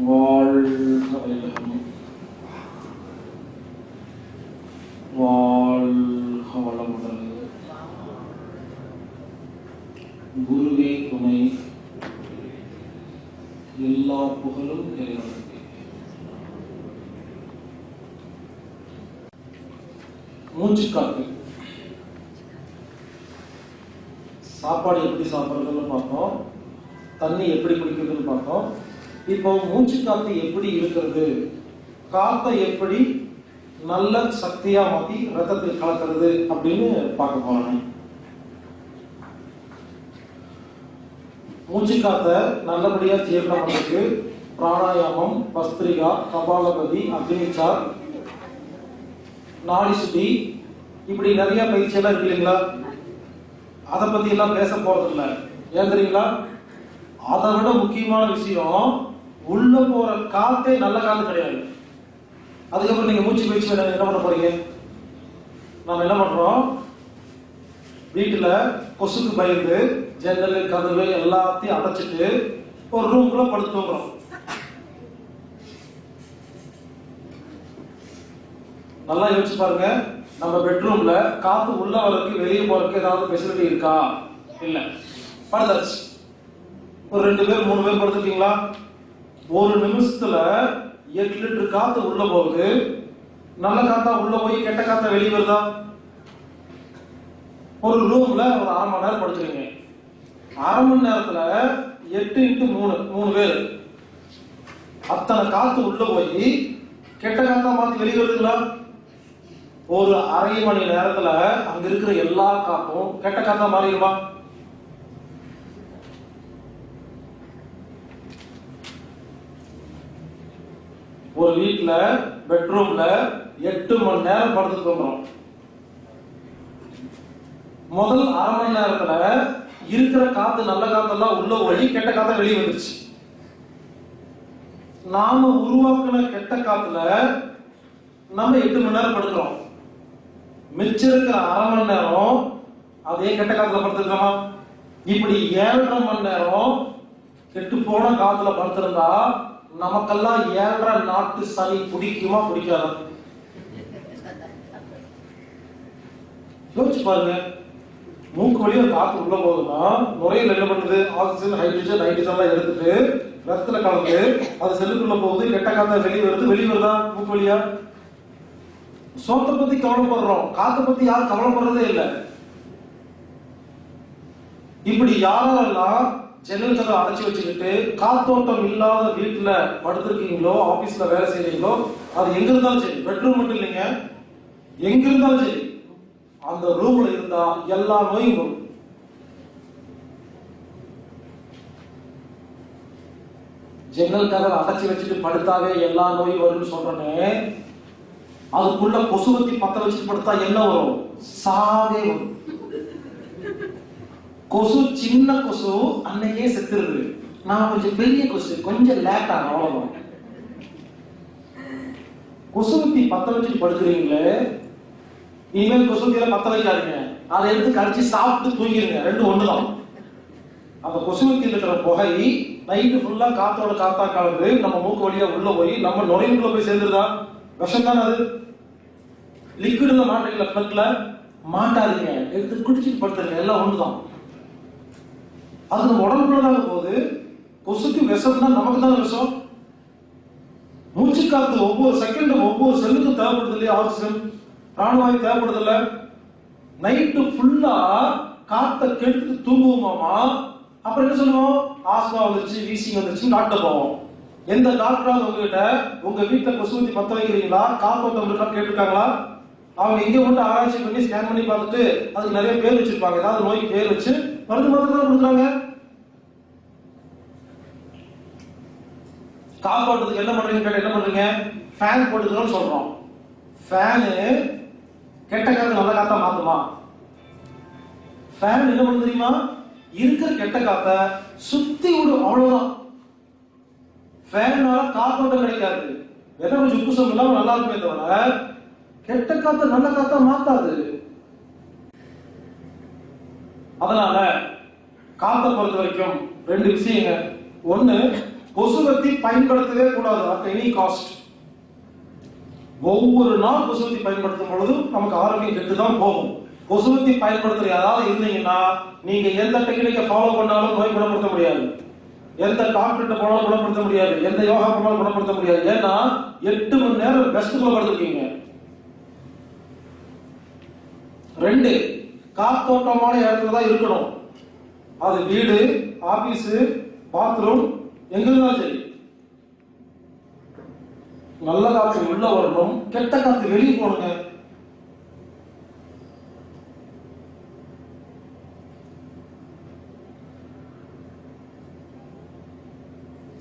வாழ்க வையகம், வாழ்க வளமுடன். குருவே துணை, எல்லா புகழும் இறைவனுக்கு. மூச்சுக்காத்து. சாப்பாடு எப்படி சாப்பிட்றதுன்னு பார்த்தோம், தண்ணி எப்படி குடிக்கிறதுன்னு பார்த்தோம். இப்போ மூச்சு காத்து எப்படி இருக்கிறது, காத்தை எப்படி நல்ல சக்தியா மாத்தி ரத்தத்தில் கலக்கிறது அப்படின்னு பார்க்க போறோம். மூச்சு காத்த நல்லபடியா ஜீரணத்துக்கு பிராணாயாமம், பஸ்திரிகா, கபாலபதி, அக்னிச்சார், நாடி சுத்தி, இப்படி நிறைய பயிற்சி எல்லாம் இருக்கு இல்லைங்களா? அதை பத்தி எல்லாம் பேச போறது இல்லை. ஏன் தெரியுங்களா? அதை விட முக்கியமான விஷயம், உள்ள போற காத்தே நல்ல காத்து கிடையாது. அதுக்கப்புறம் நீங்க மூச்சு பயிற்சி என்ன பண்ண போறீங்க? நாம என்ன பண்றோம், வீட்டுல கொசுக்கு பயந்து ஜன்னல் கதவு எல்லாத்தையும் அடைச்சிட்டு ஒரு ரூம்குள்ள படுத்து தூங்குறோம். நல்லா யோசிச்சு பாருங்க, நம்ம பெட்ரூம்ல காத்து உள்ள வரதுக்கு வெளியே போறதுக்கு ஏதாவது ஃபெசிலிட்டி இருக்கா? இல்ல. படுத்தாச்சு. ஒரு 2 பேர் 3 பேர் படுத்துட்டீங்களா? ஒரு நிமிஷத்துல 8 லிட்டர் காத்து உள்ள போகுது. நல்ல காத்தா உள்ள போய் கெட்ட காத்தா வெளியே வருதா? ஒரு ரூம்ல ஒரு 1/2 மணி நேரம் படுத்துறீங்க. 1/2 மணி நேரத்துல 8 × 3 பேர், அத்தனை காத்து உள்ள போய் கெட்ட காத்தா மாத்தி வெளியே வருதுங்களா? ஒரு 1/2 மணி நேரத்துல அங்க இருக்கிற எல்லா காத்தும் கெட்ட காத்தா மாறிடுமா? ஒரு வீட்டுல பெட்ரூம்ல 8 மணி நேரம் படுத்து தூங்குறோம். முதல் 1/2 மணி நேரத்துல இருக்கிற காத்து நல்ல காத்தெல்லாம் உள்ள போய் கெட்ட காத்தா வெளியே வந்துருச்சு. நாம உருவாக்குன கெட்ட காத்துல நம்ம 8 மணி நேரம் படுக்கிறோம். மிச்சம் இருக்கிற 1/2 மணி நேரம் அதே கெட்ட காத்துல படுத்துக்கிறோமா? இப்படி 7.5 மணி நேரம் கெட்டு போன காத்துல படுத்திருந்தா நமக்கெல்லாம் 7.5 நாட்டு சனி பிடிக்குமா பிடிக்காதா? யோசிச்சு பாருங்க. மூக்கு வழியா காத்து உள்ள போகுதுன்னா நுரையில் என்ன பண்ணுது? ஆக்சிஜன், ஹைட்ரஜன், நைட்ரஜன் எல்லாம் எடுத்துட்டு ரத்தத்துல கலந்து அது செல்லுக்குள்ள போகுது. கெட்ட காத்தா வெளியே வருது. வெளியே வருதா மூக்கு வழியா? சோத்தை பத்தி கவலைப்படுறோம், காத்தை பத்தி யாரும் கவலைப்படுறதே இல்லை. இப்படி யாரெல்லாம் ஜன்னல் கதவை அடைச்சி வச்சுக்கிட்டு காத்தோட்டம் இல்லாத வீட்டுல படுத்திருக்கீங்களோ, ஆபீஸ்ல வேலை செய்யறீங்களோ, அது எங்க இருந்தாலும் சரி, பெட்ரூம் மட்டும் இல்லைங்க, எங்க இருந்தாலும் சரி, அந்த ரூம்ல இருந்தா எல்லா நோயும் வரும். ஜன்னல் கதவை அடைச்சி வச்சுட்டு படுத்தாவே எல்லா நோயும் வரும்னு சொல்றேனே, அதுக்குள்ள கொசுவத்தி பத்த வச்சுட்டு படுத்தா என்ன வரும்? சாவே வரும். கொசு சின்ன கொசு அன்னைக்கே செத்துருது. நான் கொஞ்சம் பெரிய கொசு, கொஞ்சம் லேட் ஆகும், அவ்வளவுதான். கொசுவத்தி பத்த வச்சுட்டு படுக்கிறீங்களே, இனிமேல் கொசுவத்தியில பத்த வைக்காதீங்க, அதை எடுத்து கடிச்சு சாப்பிட்டு தூங்கிடுங்க. 2 ஒண்ணுதான். அந்த கொசுவத்தியில் இருக்கிற புகை நைட்டு ஃபுல்லா காத்தோட காத்தா கலந்து நம்ம மூக்கு வழியா உள்ள போய் நம்ம நுரையுக்குள்ள போய் சேர்ந்துருதா? விஷம் தானே அது. லிக்விட்ல மாட்டீங்களா? பிளட்ல மாட்டாதீங்க, எடுத்து குடிச்சிட்டு படுத்துருங்க. எல்லாம் ஒண்ணுதான். அது நம்ம உடம்புக்குள்ளதாக போகுது. கொசுக்கு விஷம் தான், நமக்கு தான் விஷம். மூச்சு காத்து ஒவ்வொரு செகண்டும் ஒவ்வொரு செல்லுக்கும் தேவைப்படுது இல்லையா? ஆக்சிஜன், பிராணவாயு தேவைப்படுது இல்ல? நைட்டு ஃபுல்லா காத்த கெடுத்து தூங்குவோமாமா. அப்புறம் என்ன சொல்லுவோம்? ஆஸ்மா வந்துருச்சு, வீசிங் வந்துருச்சு, டாக்டர் போவோம். எந்த டாக்டராவது உங்ககிட்ட உங்க வீட்டுல கொசுவத்தி பத்த வைக்கிறீங்களா, காத்தோட்டம் இருக்கா கேட்டிருக்காங்களா? அவங்க இங்க மட்டும் ஆராய்ச்சி பண்ணி ஸ்கேன் பண்ணி பார்த்துட்டு அதுக்கு நிறைய பேர் வச்சிருப்பாங்க, ஏதாவது நோய்க்கு பேர் வச்சு மருந்து மாத்திரம் தான் கொடுக்குறாங்க. காப்பாற்றுறதுக்கு என்ன பண்றீங்க கேட்ட, என்ன பண்றீங்க? ஃபேன் போட்டுக்கிறோம்னு சொல்றோம். ஃபேனு கெட்ட காத்து நல்ல காத்தா மாத்துமா? ஃபேன் என்ன பண்ணு தெரியுமா? இருக்கிற கெட்ட காத்த சுத்தி விடும், அவ்வளவுதான். ஃபேனால காத்தோட்டம் கிடைக்காது. வேற கொஞ்சம் உப்புசம் இல்லாம நல்லா இருக்குமே தவிர கெட்ட காத்த நல்ல காத்தா மாத்தாது. அதனால காத்த பொறுத்த வரைக்கும் 2 விஷயங்க. ஒண்ணு, கொசுவத்தி பயன்படுத்தவே கூடாது அட் எனி காஸ்ட். ஒவ்வொரு நாள் கொசுவத்தி பயன்படுத்தும் பொழுதும் நமக்கு ஆரோக்கியம் கெட்டுதான் போகும். கொசுவத்தி பயன்படுத்துற யாராவது இருந்தீங்கன்னா நீங்க எந்த டெக்னிக்கை ஃபாலோ பண்ணாலும் நோய் குணப்படுத்த முடியாது, எந்த டாக்டர்கிட்ட போனாலும் குணப்படுத்த முடியாது, எந்த யோகா பண்ணாலும் குணப்படுத்த முடியாது. ஏன்னா 8 மணி நேரம் ரெஸ்ட்குள்ள படுத்துருக்கீங்க. 2, காத்தோட்டமான இடத்துல தான் இருக்கணும். அது வீடு, ஆபீஸ், பாத்ரூம், எங்க இருந்தாலும் சரி. நல்ல காத்து உள்ள வரணும், கெட்ட காத்து வெளியே போகணுங்க.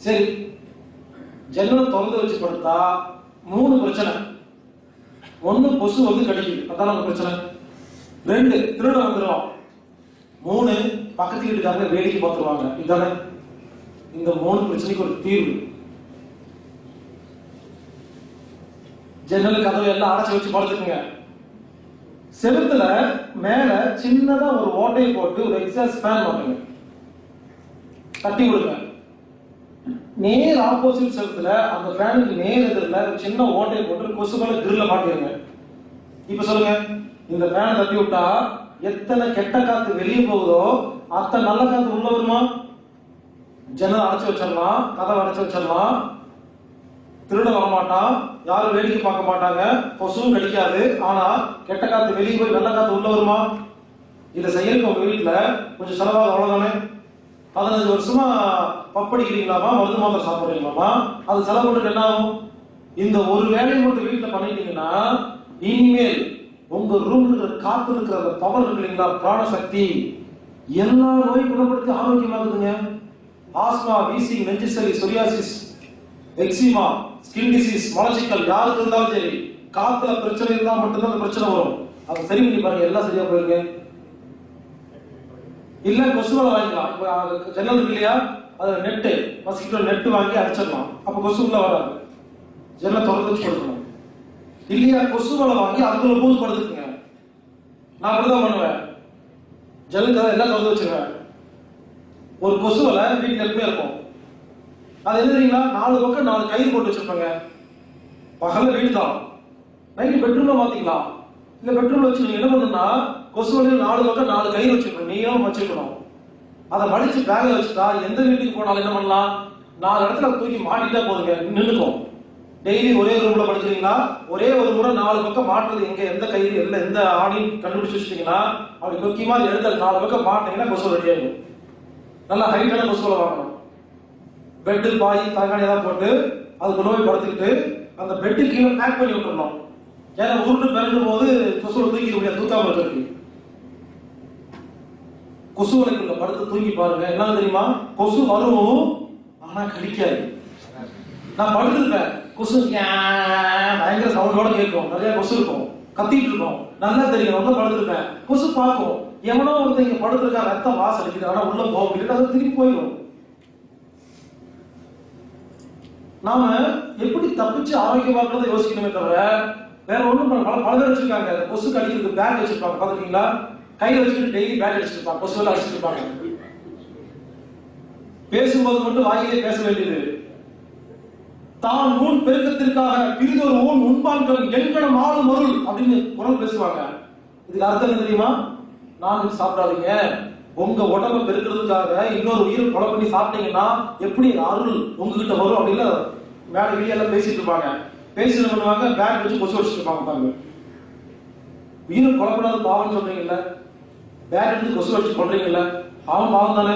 சரி, ஜன்னல் திறந்து வச்சு படுத்தா 3 பிரச்சனை. 1, கொசு வந்து கடிக்குது, அதான் நம்ம பிரச்சனை. 2, திருட வந்துடும். 3, பக்கத்து வீட்டுக்காரங்க வேடிக்கை பார்த்துருவாங்க. இதுதானே இந்த 3 பிரச்சனைக்கு ஒரு தீர்வு. ஜன்னல் கதவு எல்லாம் அடைச்சு வச்சு படுத்துக்குங்க. செவுத்துல மேல சின்னதா ஒரு ஓட்டையை போட்டு ஒரு எக்ஸாஸ்ட் ஃபேன் மாட்டுங்க, கட்டி விடுங்க. நேர் ஆப்போசிட் செவுத்துல அந்த ஃபேனுக்கு நேர் எதிரில் சின்ன ஓட்டையை போட்டு கொசுக்களை கிரில்ல மாட்டிருங்க. இப்ப சொல்லுங்க, இந்த ஃபேனை தட்டி விட்டா எத்தனை கெட்ட காத்து வெளியே போகுதோ அத்தனை நல்ல காத்து உள்ள வருமா? ஜன்னல் அடைச்சு வச்சிடலாம், கதவை அடைச்சு வச்சிடலாம், திருட வரமாட்டான், யாரும் வேடிக்கை பார்க்க மாட்டாங்க, கொசுவும் கடிக்காது. ஆனா கெட்ட காத்து வெளியே போய் நல்ல காத்து உள்ள வருமா? இதை செய்யறதுக்கு உங்க வீட்டுல கொஞ்சம் செலவாக அவ்வளவுதானே. 15 வருஷமா பப்படிக்கிறீங்களாமா, மருந்து மாத்திரை சாப்பிடுறீங்களாமா, அது செலவு பண்ணிட்டு என்ன ஆகும்? இந்த ஒரு வேலையை மட்டும் வீட்டுல பண்ணிட்டீங்கன்னா இனிமேல் உங்க ரூம்ல காத்து இருக்கிற அந்த பவர் இருக்கு இல்லைங்களா, பிராணசக்தி, எல்லா நோய் குணப்படுத்தி ஆரோக்கியமாகுதுங்க. ஆஸ்மா, வீசிங், நெஞ்சு சளி, சொரியாசிஸ், எக்ஸிமா, ஸ்கின் டிசீஸ், மலச்சிக்கல் யாருக்கு இருந்தாலும் சரி, காத்துல பிரச்சனை இருந்தா மட்டும்தான் அந்த பிரச்சனை வரும். அதை சரி பண்ணி பாருங்க, எல்லாம் சரியா போயிருங்க. இல்ல கொசுவலை வாங்கிக்கலாம். இப்ப ஜன்னல் இருக்கு இல்லையா, அதுல நெட்டு, மஸ்கிட்டோ நெட்டு வாங்கி அடிச்சிடலாம், அப்ப கொசு உள்ள வராது. ஜன்னல் திறந்து வச்சு கொடுக்கணும். இல்லையா கொசுவலை வாங்கி அதுக்குள்ள பூந்து படுத்துக்குங்க. நான் அப்படிதான் பண்ணுவேன், ஜன்னல் எல்லாம் திறந்து வச்சிருவேன். ஒரு கொசுவலை வீட்டுல எப்பவுமே இருக்கும். அது என்ன தெரியுங்களா, 4 பக்கம் 4 கயிறு போட்டு வச்சிருப்பாங்க. பகல்ல வீடு தான், நைட்டு பெட்ரூம்ல மாத்திக்கலாம். இந்த பெட்ரூம்ல வச்சு நீங்க என்ன பண்ணணும்னா, கொசுவலையில் 4 பக்கம் 4 கயிறு வச்சிருக்கணும், நீங்களும் வச்சிருக்கணும். அதை மடிச்சு பேக்ல வச்சுட்டா எந்த வீட்டுக்கு போனாலும் என்ன பண்ணலாம், 4 இடத்துல தூக்கி மாட்டிட்டா போதுங்க, நின்றுக்கும். டெய்லி ஒரே ரூம்ல படுக்கிறீங்களா, ஒரே ஒரு முறை 4 பக்கம் மாட்டுறது எங்க, எந்த கயிறு எல்லாம் எந்த ஆணியும் கண்டுபிடிச்சு வச்சுட்டீங்கன்னா, அப்படி முக்கியமா எடுத்த 4 பக்கம் மாட்டீங்கன்னா கொசு ரெடி ஆகும். நல்லா ஹைட்டான கொசுவலை வாங்கணும். பெட்டு, பாய், தலகாணி ஏதாவது போட்டு அதுக்குள்ள போய் படுத்துக்கிட்டு அந்த பெட்டு கீழே பேக் பண்ணி விட்டுறணும். ஏன்னா உருட்டு பிறக்கும் போது கொசுவை தூக்கி முடியாது, தூக்காம இருக்கு. கொசு வலைக்குள்ள படுத்து தூங்கி பாருங்க, என்ன தெரியுமா, கொசு வரும் ஆனா கடிக்காது. நான் படுத்துருப்பேன், கொசு பயங்கர சவுண்டோட கேட்கும், நிறைய கொசு இருக்கும், கத்திட்டு இருக்கும், நல்லா தெரியும். ரொம்ப படுத்துருப்பேன், கொசு பார்க்கும், எவனோ ஒருத்தர் இங்க படுத்துருக்கா, ரத்தம் வாசம் அடிக்குது, ஆனா உள்ள போக முடியாது, அது திரும்பி போயிடும். நாம எப்படி தப்பிச்சு ஆரோக்கியமா இருக்கிறத யோசிக்கணுமே தவிர வேற ஒண்ணும் பல பேர் வச்சிருக்காங்க. கொசு கடிக்கிறதுக்கு பேக் வச்சிருப்பாங்க, பாத்துருக்கீங்களா? கையில வச்சுட்டு டெய்லி பேக் அடிச்சிருப்பாங்க, கொசுவெல்லாம் அடிச்சிருப்பாங்க. பேசும்போது மட்டும் வாயிலே பேச வேண்டியது. தான் ஊன் பெருக்கத்திற்காக பிரிதொரு ஊன் உண்பான்கள் எண்கணம் ஆளும் அருள் அப்படின்னு குரல் பேசுவாங்க. இதுக்கு அர்த்தம் என்ன தெரியுமா? நான் சாப்பிடாதீங்க, உங்க உடம்பை பெருக்கிறதுக்காக இன்னொரு உயிரை கொலை பண்ணி சாப்பிட்டீங்கன்னா எப்படி அருள் உங்ககிட்ட வரும் அப்படின்னு வேற வெளியெல்லாம் பேசிட்டு இருப்பாங்க. பேசி பண்ணுவாங்க, பேக் வச்சு கொசு வச்சுட்டு இருப்பாங்க. உயிரை கொலை பண்ணாத பாவம் சொல்றீங்கல்ல, பேக் எடுத்து கொசு வச்சு கொள்றீங்கல்ல, பாவம் தானே.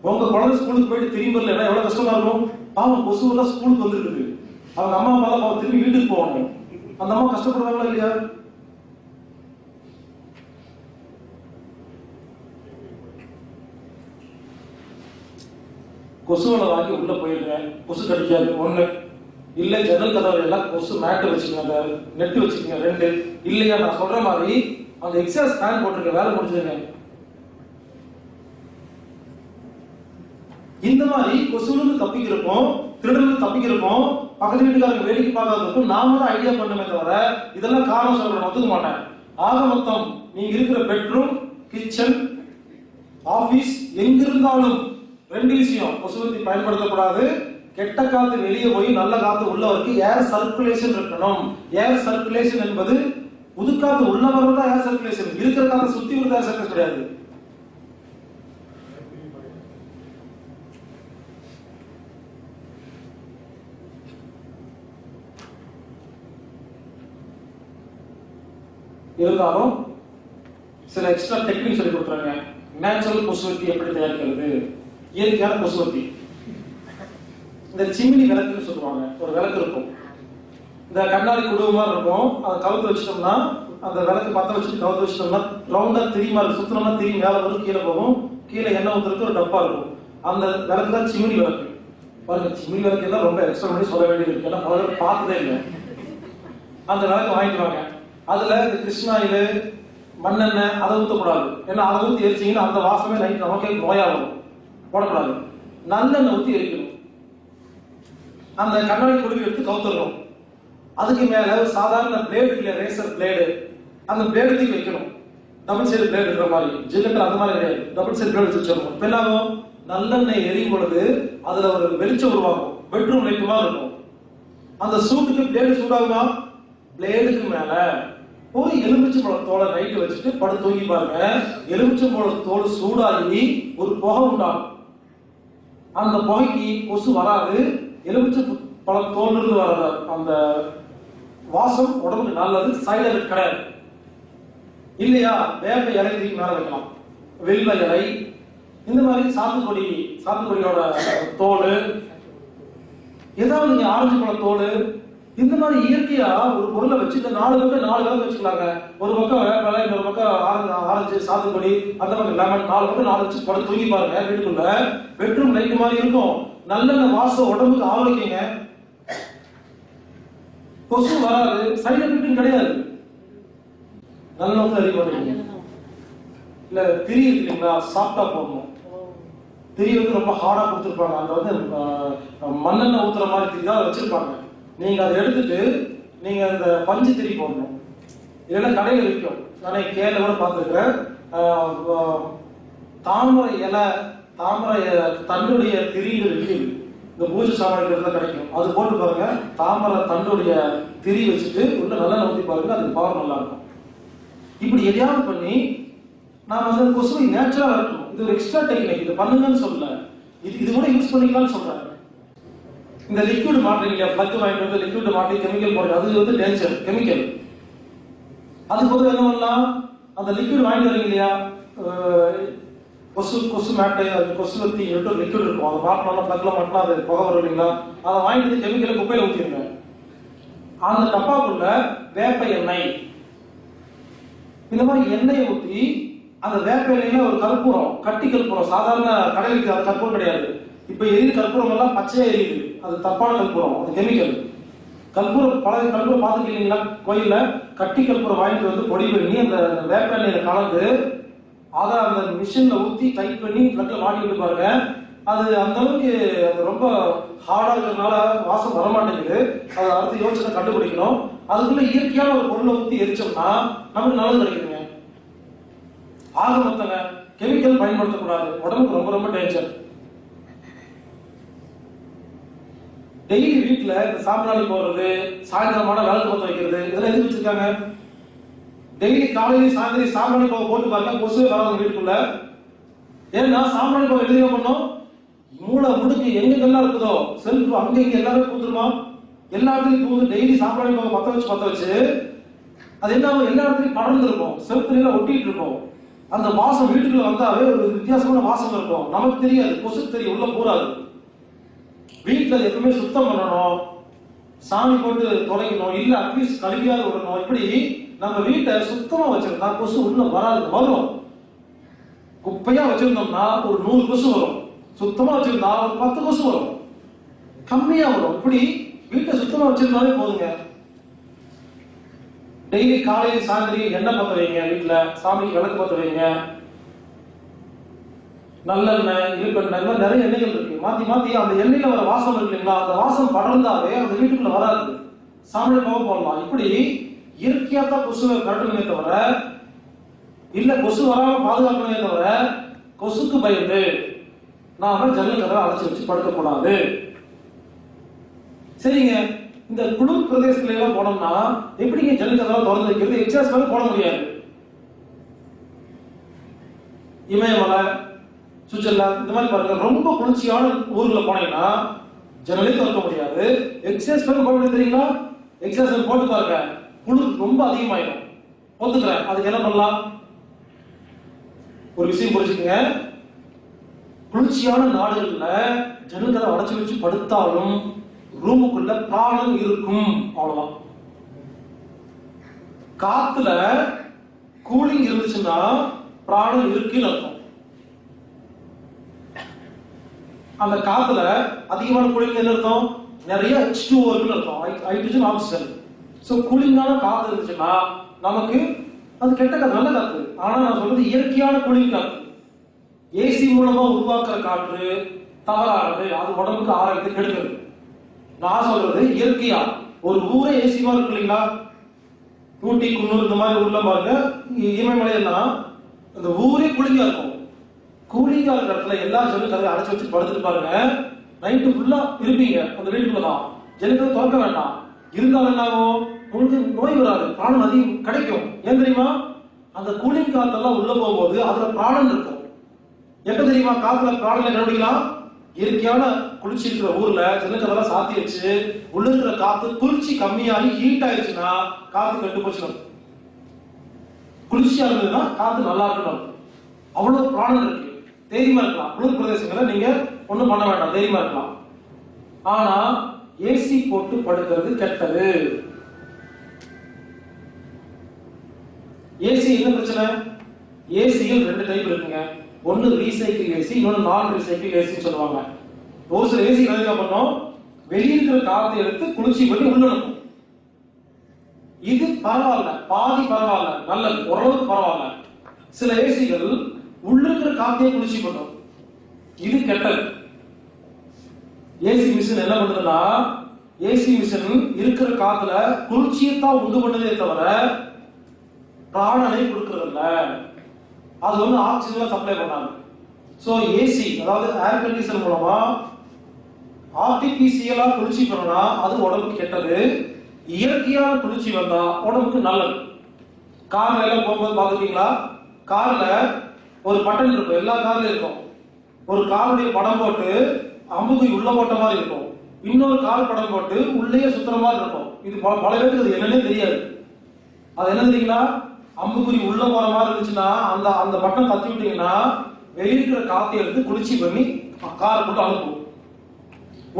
உங்க குழந்தை ஸ்கூலுக்கு போயிட்டு திரும்பி வரல எவ்வளவு கஷ்டமா இருக்கும். பாவம் கொசு எல்லாம் ஸ்கூலுக்கு வந்துருக்கு, அவங்க அம்மா அப்பா பாவம் திரும்பி வீட்டுக்கு போகணும். அந்த அம்மா கஷ்டப்படுவாங்களா இல்லையா? கொசுவலை வாங்கி உள்ள போயிருங்க, கொசு கடிக்காது. 1 இல்ல ஜன்னல் கதவு எல்லாம் கொசு மேட் வச்சுக்கோங்க, நெட் வச்சுக்கோங்க. 2 இல்லையா நான் சொல்ற மாதிரி அந்த எக்ஸாஸ்ட் ஃபேன் போட்டுருக்க, வேலை முடிஞ்சுதுங்க. இந்த மாதிரி கொசுவிலிருந்து தப்பிக்கிறப்போம், திருடலிருந்து தப்பிக்கிறப்போம், பக்கத்து வீட்டுக்காரங்க வேடிக்கை பார்க்கறதுக்கும் நாம தான் ஐடியா பண்ணுமே தவிர இதெல்லாம் காரணம் சொல்றேன் ஒத்துக்க மாட்டேன். ஆக மொத்தம் நீங்க இருக்கிற பெட்ரூம், கிச்சன், ஆபீஸ் எங்கிருந்தாலும் ரெண்டு விஷயம், கொசுவத்தி பயன்படுத்தக்கூடாது, கெட்ட காத்து வெளியே போய் நல்ல காத்து உள்ள வரைக்கும் ஏர் சர்க்குலேஷன் இருக்கணும். ஏர் சர்க்குலேஷன் என்பது புதுக்காத்து உள்ள வரதான் ஏர் சர்க்குலேஷன், இருக்கிற காத்து சுத்தி வருது ஏர் சர்க்குலேஷன் கிடையாது. இருந்தாலும் சில எக்ஸ்ட்ரா டெக்னிக் சொல்லி கொடுக்குறாங்க. நேச்சுரல் கொசுவத்தி எப்படி தயாரிக்கிறது, இயற்கையான கொசுவத்தி. இந்த சிமினி விளக்குன்னு சொல்லுவாங்க. ஒரு விளக்கு இருக்கும், இந்த கண்ணாடி குடுவு மாதிரி இருக்கும், அதை கவுத்து வச்சிட்டோம்னா, அந்த விளக்கு பத்த வச்சுட்டு கவுத்து வச்சிட்டோம்னா ரவுண்டா திரி மாதிரி சுத்தணும்னா திரி மேல வரும், கீழே போகும், கீழே எண்ணெய் ஊத்துறதுக்கு ஒரு டப்பா இருக்கும். அந்த விளக்கு தான் சிமினி விளக்கு. பாருங்க, சிமினி விளக்கு எல்லாம் ரொம்ப எக்ஸ்ட்ரா பண்ணி சொல்ல வேண்டியது இருக்கு, ஏன்னா முதல்ல பார்த்ததே இல்லை. அந்த விளக்கு வாங்கிட்டு வாங்க. அதுல இந்த கிருஷ்ணாயில் மண்ணெண்ணெய் அதை ஊற்றக்கூடாது, ஏன்னா அதை ஊற்றி எரிச்சிங்கன்னா அந்த வாசமே நைட் நமக்கே நோயா வரும், போடக்கூடாது. நல்லெண்ணெய் ஊற்றி எரிக்கணும். அந்த கண்ணாடி குடுவி எடுத்து கவுத்துடணும். அதுக்கு மேல ஒரு சாதாரண பிளேடு இல்ல, ரேசர் பிளேடு, அந்த பிளேடு தூக்கி வைக்கணும். டபுள் சைடு பிளேடு இருக்கிற மாதிரி, ஜில்லெட் அந்த மாதிரி கிடையாது, டபுள் சைடு பிளேடு வச்சிருக்கணும். பின்னாலும் நல்லெண்ணெய் எரியும் பொழுது அதுல ஒரு வெளிச்சம் உருவாகும், பெட்ரூம் லைட் மாதிரி இருக்கும். அந்த சூட்டுக்கு பிளேடு சூடாகுமா, பிளேடுக்கு மேல ஒரு எலுமிச்சம்பழம் தோலை நைட்டு வச்சுட்டு படு தூங்கி பாருங்க, எலுமிச்சம்பழம் தோல் சூடாகி ஒரு புகை உண்டாகும். அந்த புகைக்கு கொசு வராது. எலுமிச்சம்பழம் தோல் இருந்து வர அந்த வாசம் உடம்புக்கு நல்லது, சைடு எஃபெக்ட் கிடையாது. இல்லையா, வேப்ப இலை தூக்கி மேல வைக்கலாம், வெள்ளை இலை, இந்த மாதிரி சாத்துக்குடியோட தோல், ஏதாவது நீங்க ஆரஞ்சு பழ தோல், இந்த மாதிரி இயற்கையா ஒரு பொருளை வச்சு இந்த 4 பக்கம் 4 விளக்கு வச்சுக்கலாங்க. ஒரு பக்கம் வேப்பலை, இன்னொரு பக்கம் ஆரஞ்சு சாத்துக்குடி, அந்த பக்கம் லெமன், 4 பக்கம் 4 வச்சு படுத்து தூங்கி பாருங்க. வீட்டுக்குள்ள பெட்ரூம் லைட் மாதிரி இருக்கும். நல்லெண்ணெய் வாசம் உடம்புக்கு ஆரோக்கியங்க, கொசு வராது, சைடு எஃபெக்டும் கிடையாது. நல்ல நோக்கம் அறிய மாட்டேங்க. இல்ல திரி இருக்கு இல்லைங்களா, சாஃப்டா போடணும். திரி வந்து ரொம்ப ஹார்டா கொடுத்துருப்பாங்க, அந்த வந்து மண்ணெண்ணெய் ஊத்துற மாதிரி திரி தான் வச்சிருப்பாங்க. நீங்க அதை எடுத்துட்டு நீங்க அந்த பஞ்சு திரி போடணும். இதெல்லாம் கடையில் விற்கும், நானே கேல கூட பார்த்துருக்கிறேன். தாமரை இலை, தாமரை தண்டுடைய திரின்னு விற்கிது, இந்த பூஜை சாமான்கள் கிடைக்கும். அது போட்டு பாருங்க, தாமரை தண்டுடைய திரி வச்சுட்டு உள்ள நல்லா ஊற்றி பாருங்க, அது பவர் நல்லா இருக்கும். இப்படி எதையாவது பண்ணி நான் வந்து கொசுவை நேச்சுரலா இருக்கணும். இது ஒரு எக்ஸ்ட்ரா டெக்னிக், இது பண்ணுங்கன்னு சொல்லல, இது கூட யூஸ் பண்ணிக்கலாம்னு சொல்றேன். இந்த லிக்விட் மாட்டுறீங்க இல்லையா, பிளக் வாங்கிட்டு வந்து லிக்விட் மாட்டி கெமிக்கல் போடுறது, அது வந்து டேஞ்சர் கெமிக்கல். அது பொதுவாக என்ன பண்ணலாம், அந்த லிக்விட் வாங்கிட்டு வரீங்க இல்லையா, கொசு மேட்டை, அது கொசுவத்தி ஒரு லிக்விட் இருக்கும், அதை மாட்டினா பிளக்ல மாட்டினா அது புகை வரும் இல்லைங்களா, அதை வாங்கிட்டு கெமிக்கலை குப்பையில ஊற்றிடுங்க. அந்த டப்பாக்குள்ள வேப்ப எண்ணெய், இந்த மாதிரி எண்ணெயை ஊற்றி அந்த வேப்ப எண்ணெயில ஒரு கற்பூரம், கட்டி கற்பூரம், சாதாரண கடைகளுக்கு அது கற்பூரம் கிடையாது. இப்ப எரியுது கற்பூரம் எல்லாம் பச்சையா எரியுது, அது தப்பான கற்பூரம், அது கெமிக்கல். கற்பூரம் பழைய கற்பூரம் பார்த்துருக்கீங்களா, கோயில்ல கட்டி கற்பூரம் வாங்கிட்டு வந்து பொடி பண்ணி அந்த வேப்ப எண்ணெயில கலந்து அதை அந்த மிஷின்ல ஊற்றி டைட் பண்ணி பிளக்ல மாட்டிட்டு பாருங்க. அது அந்த அளவுக்கு அது ரொம்ப ஹார்டா இருக்கிறதுனால வாசம் வரமாட்டேங்குது. அதை அடுத்து யோசனை கண்டுபிடிக்கணும். அதுக்குள்ள இயற்கையான ஒரு பொருளை ஊற்றி எரிச்சோம்னா நமக்கு நல்லது கிடைக்குதுங்க. ஆக மொத்தங்க கெமிக்கல் பயன்படுத்தக்கூடாது, உடம்புக்கு ரொம்ப ரொம்ப டேஞ்சர். டெய்லி வீட்டுல இந்த சாம்பிராணி போடுறது, சாயந்தரமான விளக்கு பத்த வைக்கிறது, இதெல்லாம் எதுக்கு வச்சிருக்காங்க? டெய்லி காலையில சாயந்தரம் சாம்பிராணி போக போட்டு பாருங்க, கொசுவே வராது வீட்டுக்குள்ள. ஏன்னா சாம்பிராணி போக எழுதிய பண்ணோம், மூளை முடுக்கு எங்கெல்லாம் இருக்குதோ செல்ஃப் அங்க இங்க எல்லாரும் கூத்துருமா, எல்லா இடத்துலயும் தூந்து டெய்லி சாம்பிராணி போக பத்த வச்சு அது என்ன எல்லா இடத்துலயும் படர்ந்து இருக்கும், செல்ஃப்ல ஒட்டிட்டு இருக்கும். அந்த வாசம் வீட்டுக்குள்ள வந்தாவே ஒரு வித்தியாசமான வாசம் இருக்கும், நமக்கு தெரியாது, கொசுக்கு தெரியும், உள்ள போறாது. வீட்டுல எப்பவுமே சுத்தம் பண்ணணும், சாமி போட்டு தொலைக்கணும், இல்ல அட்லீஸ்ட் கழுவியாவது விடணும். இப்படி நம்ம வீட்டை சுத்தமா வச்சிருந்தா கொசு உள்ள வராது. வரும், குப்பையா வச்சிருந்தோம்னா ஒரு 100 கொசு வரும், சுத்தமா வச்சிருந்தா ஒரு 10 கொசு வரும், கம்மியா வரும். இப்படி வீட்டை சுத்தமா வச்சிருந்தாலே போதுங்க. டெய்லி காலையில் சாயந்தரம் எண்ணெய் பத்த வைங்க, வீட்டுல சாமிக்கு விளக்கு பத்த வைங்க. நல்லெண்ணெய், இழுப்பெண்ணெய், நிறைய எண்ணெய்கள் இருக்கு, மாத்தி மாத்தி அந்த எண்ணெயில வர வாசம் இருக்கு இல்லைங்களா, அந்த வாசம் படர்ந்தாவே அந்த வீட்டுக்குள்ள வராது, சாமியை போக போடலாம். இப்படி இயற்கையா தான் கொசுவை கட்டணுமே தவிர, இல்ல கொசு வராம பாதுகாக்கணுமே தவிர கொசுக்கு பயந்து நாம ஜன்னல் கதவை அடைச்சு வச்சு படுக்கக்கூடாது. சரிங்க, இந்த குளிர் பிரதேசத்துல எல்லாம் போனோம்னா எப்படிங்க ஜன்னல் கதவை திறந்து வைக்கிறது? எக்ஸாஸ்ட் மேல போட முடியாது. இமயமலை, சுவிட்சர்லாந்து இந்த மாதிரி பாருங்க, ரொம்ப குளிர்ச்சியான ஊர்ல போனீங்கன்னா ஜன்னலே திறக்க முடியாது. எக்ஸாஸ்ட் மேல போட முடியாது தெரியுங்களா? எக்ஸாஸ்ட் போட்டு பாருங்க, குளிர் ரொம்ப அதிகமாயிடும். ஒத்துக்கிறேன். அதுக்கு என்ன பண்ணலாம்? ஒரு விஷயம் புரிஞ்சுக்கங்க, குளிர்ச்சியான நாடுகள்ல ஜன்னல் கதவை அடைச்சு வச்சு படுத்தாலும் ரூமுக்குள்ள பிராணம் இருக்கும், அவ்வளவுதான். காத்துல கூலிங் இருந்துச்சுன்னா பிராணம் இருக்குன்னு அர்த்தம். அந்த காத்துல அதிகமான கூலிங் என்ன அர்த்தம்? நிறைய H2O இருக்குன்னு அர்த்தம், ஹைட்ரஜன் ஆக்சிஜன். சோ கூலிங்கான காத்து இருந்துச்சுன்னா நமக்கு அது கெட்ட காத்து, நல்ல காத்து. ஆனா நான் சொல்றது இயற்கையான கூலிங் காத்து. ஏசி மூலமா உருவாக்குற காற்று தவறானது, அது உடம்புக்கு ஆரோக்கியத்தை கெடுக்கிறது. நான் சொல்றது இயற்கையா. ஒரு ஊரே ஏசிமா இருக்கு இல்லைங்களா? ஊட்டி, குன்னூர் இந்த மாதிரி ஊர்ல பாருங்க, இமயமலை எல்லாம் அந்த ஊரே கூலிங்கா இருக்கும். கூலிங்கா இருக்கிற இடத்துல எல்லா ஜன்னல் கதவை அடைச்சு வச்சு படுத்துட்டு பாருங்க, நைட்டு ஃபுல்லா இருப்பீங்க அந்த வீட்டுக்குள்ளதான். ஜன்னல் கதவை திறக்க வேண்டாம். இருந்தாலும் என்ன ஆகும்? உங்களுக்கு நோய் வராது, பிராணம் அதிகம் கிடைக்கும். ஏன் தெரியுமா? அந்த கூலிங் காத்தெல்லாம் உள்ள போகும்போது அதுல பிராணம் இருக்கும். எப்ப தெரியுமா காத்துல பிராணம் கண்டுபிடிக்கலாம்? இயற்கையான குளிர்ச்சி இருக்கிற ஊர்ல ஜன்னல் கதவை சாத்தி வச்சு உள்ள இருக்கிற காத்து குளிர்ச்சி கம்மியாகி ஹீட் ஆயிடுச்சுன்னா காத்து கெட்டு போச்சு. குளிர்ச்சியா இருந்ததுன்னா காத்து நல்லா இருக்கணும். அவ்வளவு பிராணம் இருக்கு. தைரியமா இருக்கலாம். குளிர் பிரதேசங்களை நீங்க ஒண்ணும் பண்ண வேண்டாம், தைரியமா இருக்கலாம். ஆனா ஏசி போட்டு படுக்கிறது கெட்டது. ஏசி என்ன பிரச்சனை? ஏசியில் ரெண்டு டைப் இருக்குங்க. ஒன்னு ரீசைக்கிள் ஏசி, இன்னொன்னு நான் ரீசைக்கிள் ஏசின்னு சொல்லுவாங்க. ஒரு சில ஏசி என்ன பண்ணோம், வெளியே இருக்கிற காத்தை எடுத்து குளிர்ச்சி பண்ணி உள்ள அனுப்பும். இது பரவாயில்ல, பாதி பரவாயில்ல, நல்லது, ஓரளவுக்கு பரவாயில்ல. சில ஏசிகள் உள்ள இருக்கிற காத்தையே குளிர்ச்சி பண்ணும். இது கெட்டது. ஏசி மிஷின் என்ன பண்ணுதுன்னா, ஏசி மிஷின் இருக்கிற காத்துல குளிர்ச்சியை தான் உண்டு பண்ணதே தவிர பிராணனை கொடுக்கறது இல்ல. அது வந்து ஆக்சிஜன் சப்ளை பண்ணாங்க. சோ ஏசி அதாவது ஏர் கண்டிஷன் மூலமா ஆர்டிபிசியலா குளிர்ச்சி பண்ணா அது உடம்புக்கு கெட்டது. இயற்கையான குளிர்ச்சி வந்தா உடம்புக்கு நல்லது. கார்ல எல்லாம் போகும்போது பாத்துட்டீங்களா, கார்ல ஒரு பட்டன் இருக்கும், எல்லா கார்லயும் இருக்கும். ஒரு காருடைய படம் போட்டு அம்புக்கு உள்ள போட்ட மாதிரி இருக்கும், இன்னொரு கார் படம் போட்டு உள்ளே சுத்துற மாதிரி இருக்கும். இது பல பேருக்கு அது என்னன்னே தெரியாது. அது என்ன தெரியுங்களா? அம்புக்குறி உள்ள போற மாதிரி இருந்துச்சுன்னா அந்த அந்த பட்டன் தட்டி விட்டீங்கன்னா வெளியிருக்கிற காத்தை எடுத்து குளிர்ச்சி பண்ணி காரை போட்டு அனுப்பும்.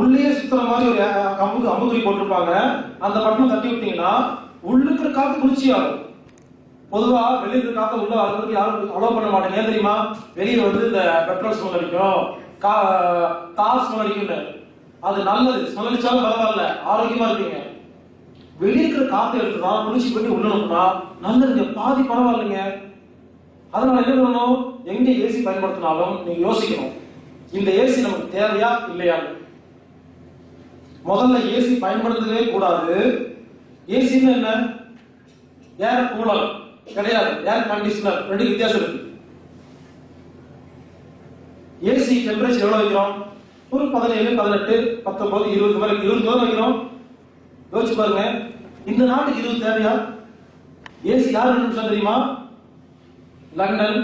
உள்ளே சுத்துற மாதிரி ஒரு அம்புக்குறி போட்டிருப்பாங்க, அந்த பட்டன் தட்டி விட்டீங்கன்னா உள்ளுக்கிற காத்து குளிர்ச்சி ஆகும். பொதுவா வெளியிருக்கிற காத்தை உள்ள அனுப்புறது யாரும் அலோவ் பண்ண மாட்டாங்க. ஏன் தெரியுமா? வெளியே வந்து இந்த பெட்ரோல் ஸ்மெல் அடிக்கும், கார் ஸ்மெல் அடிக்கும்னு. அது நல்லது, ஸ்மெல் அடிச்சாலும் பரவாயில்ல, ஆரோக்கியமா இருக்கீங்க. வெளியிருக்கிற காத்தை எடுத்துதான் குளிர்ச்சி பண்ணி உள்ள அனுப்புனா நல்லதுங்க, பாதி பரவாயில்லைங்க. அதனால என்ன பண்ணணும்? எங்க ஏசி பயன்படுத்தினாலும் நீங்க யோசிக்கணும், இந்த ஏசி நமக்கு தேவையா இல்லையா. முதல்ல ஏசி பயன்படுத்தவே கூடாது. ஏசின்னு என்ன? ஏர் கூலர் கிடையாது, ஏர் கண்டிஷனர். ரெண்டு வித்தியாசம் இருக்கு. ஏசி டெம்பரேச்சர் எவ்வளவு வைக்கிறோம்? ஒரு 17, 18, 19, 20 வரை 20 வைக்கிறோம். யோசிச்சு பாருங்க, இந்த நாட்டுக்கு 20 தேவையா? ஏசி யார் கண்டுபிடிச்சா தெரியுமா? லண்டன்,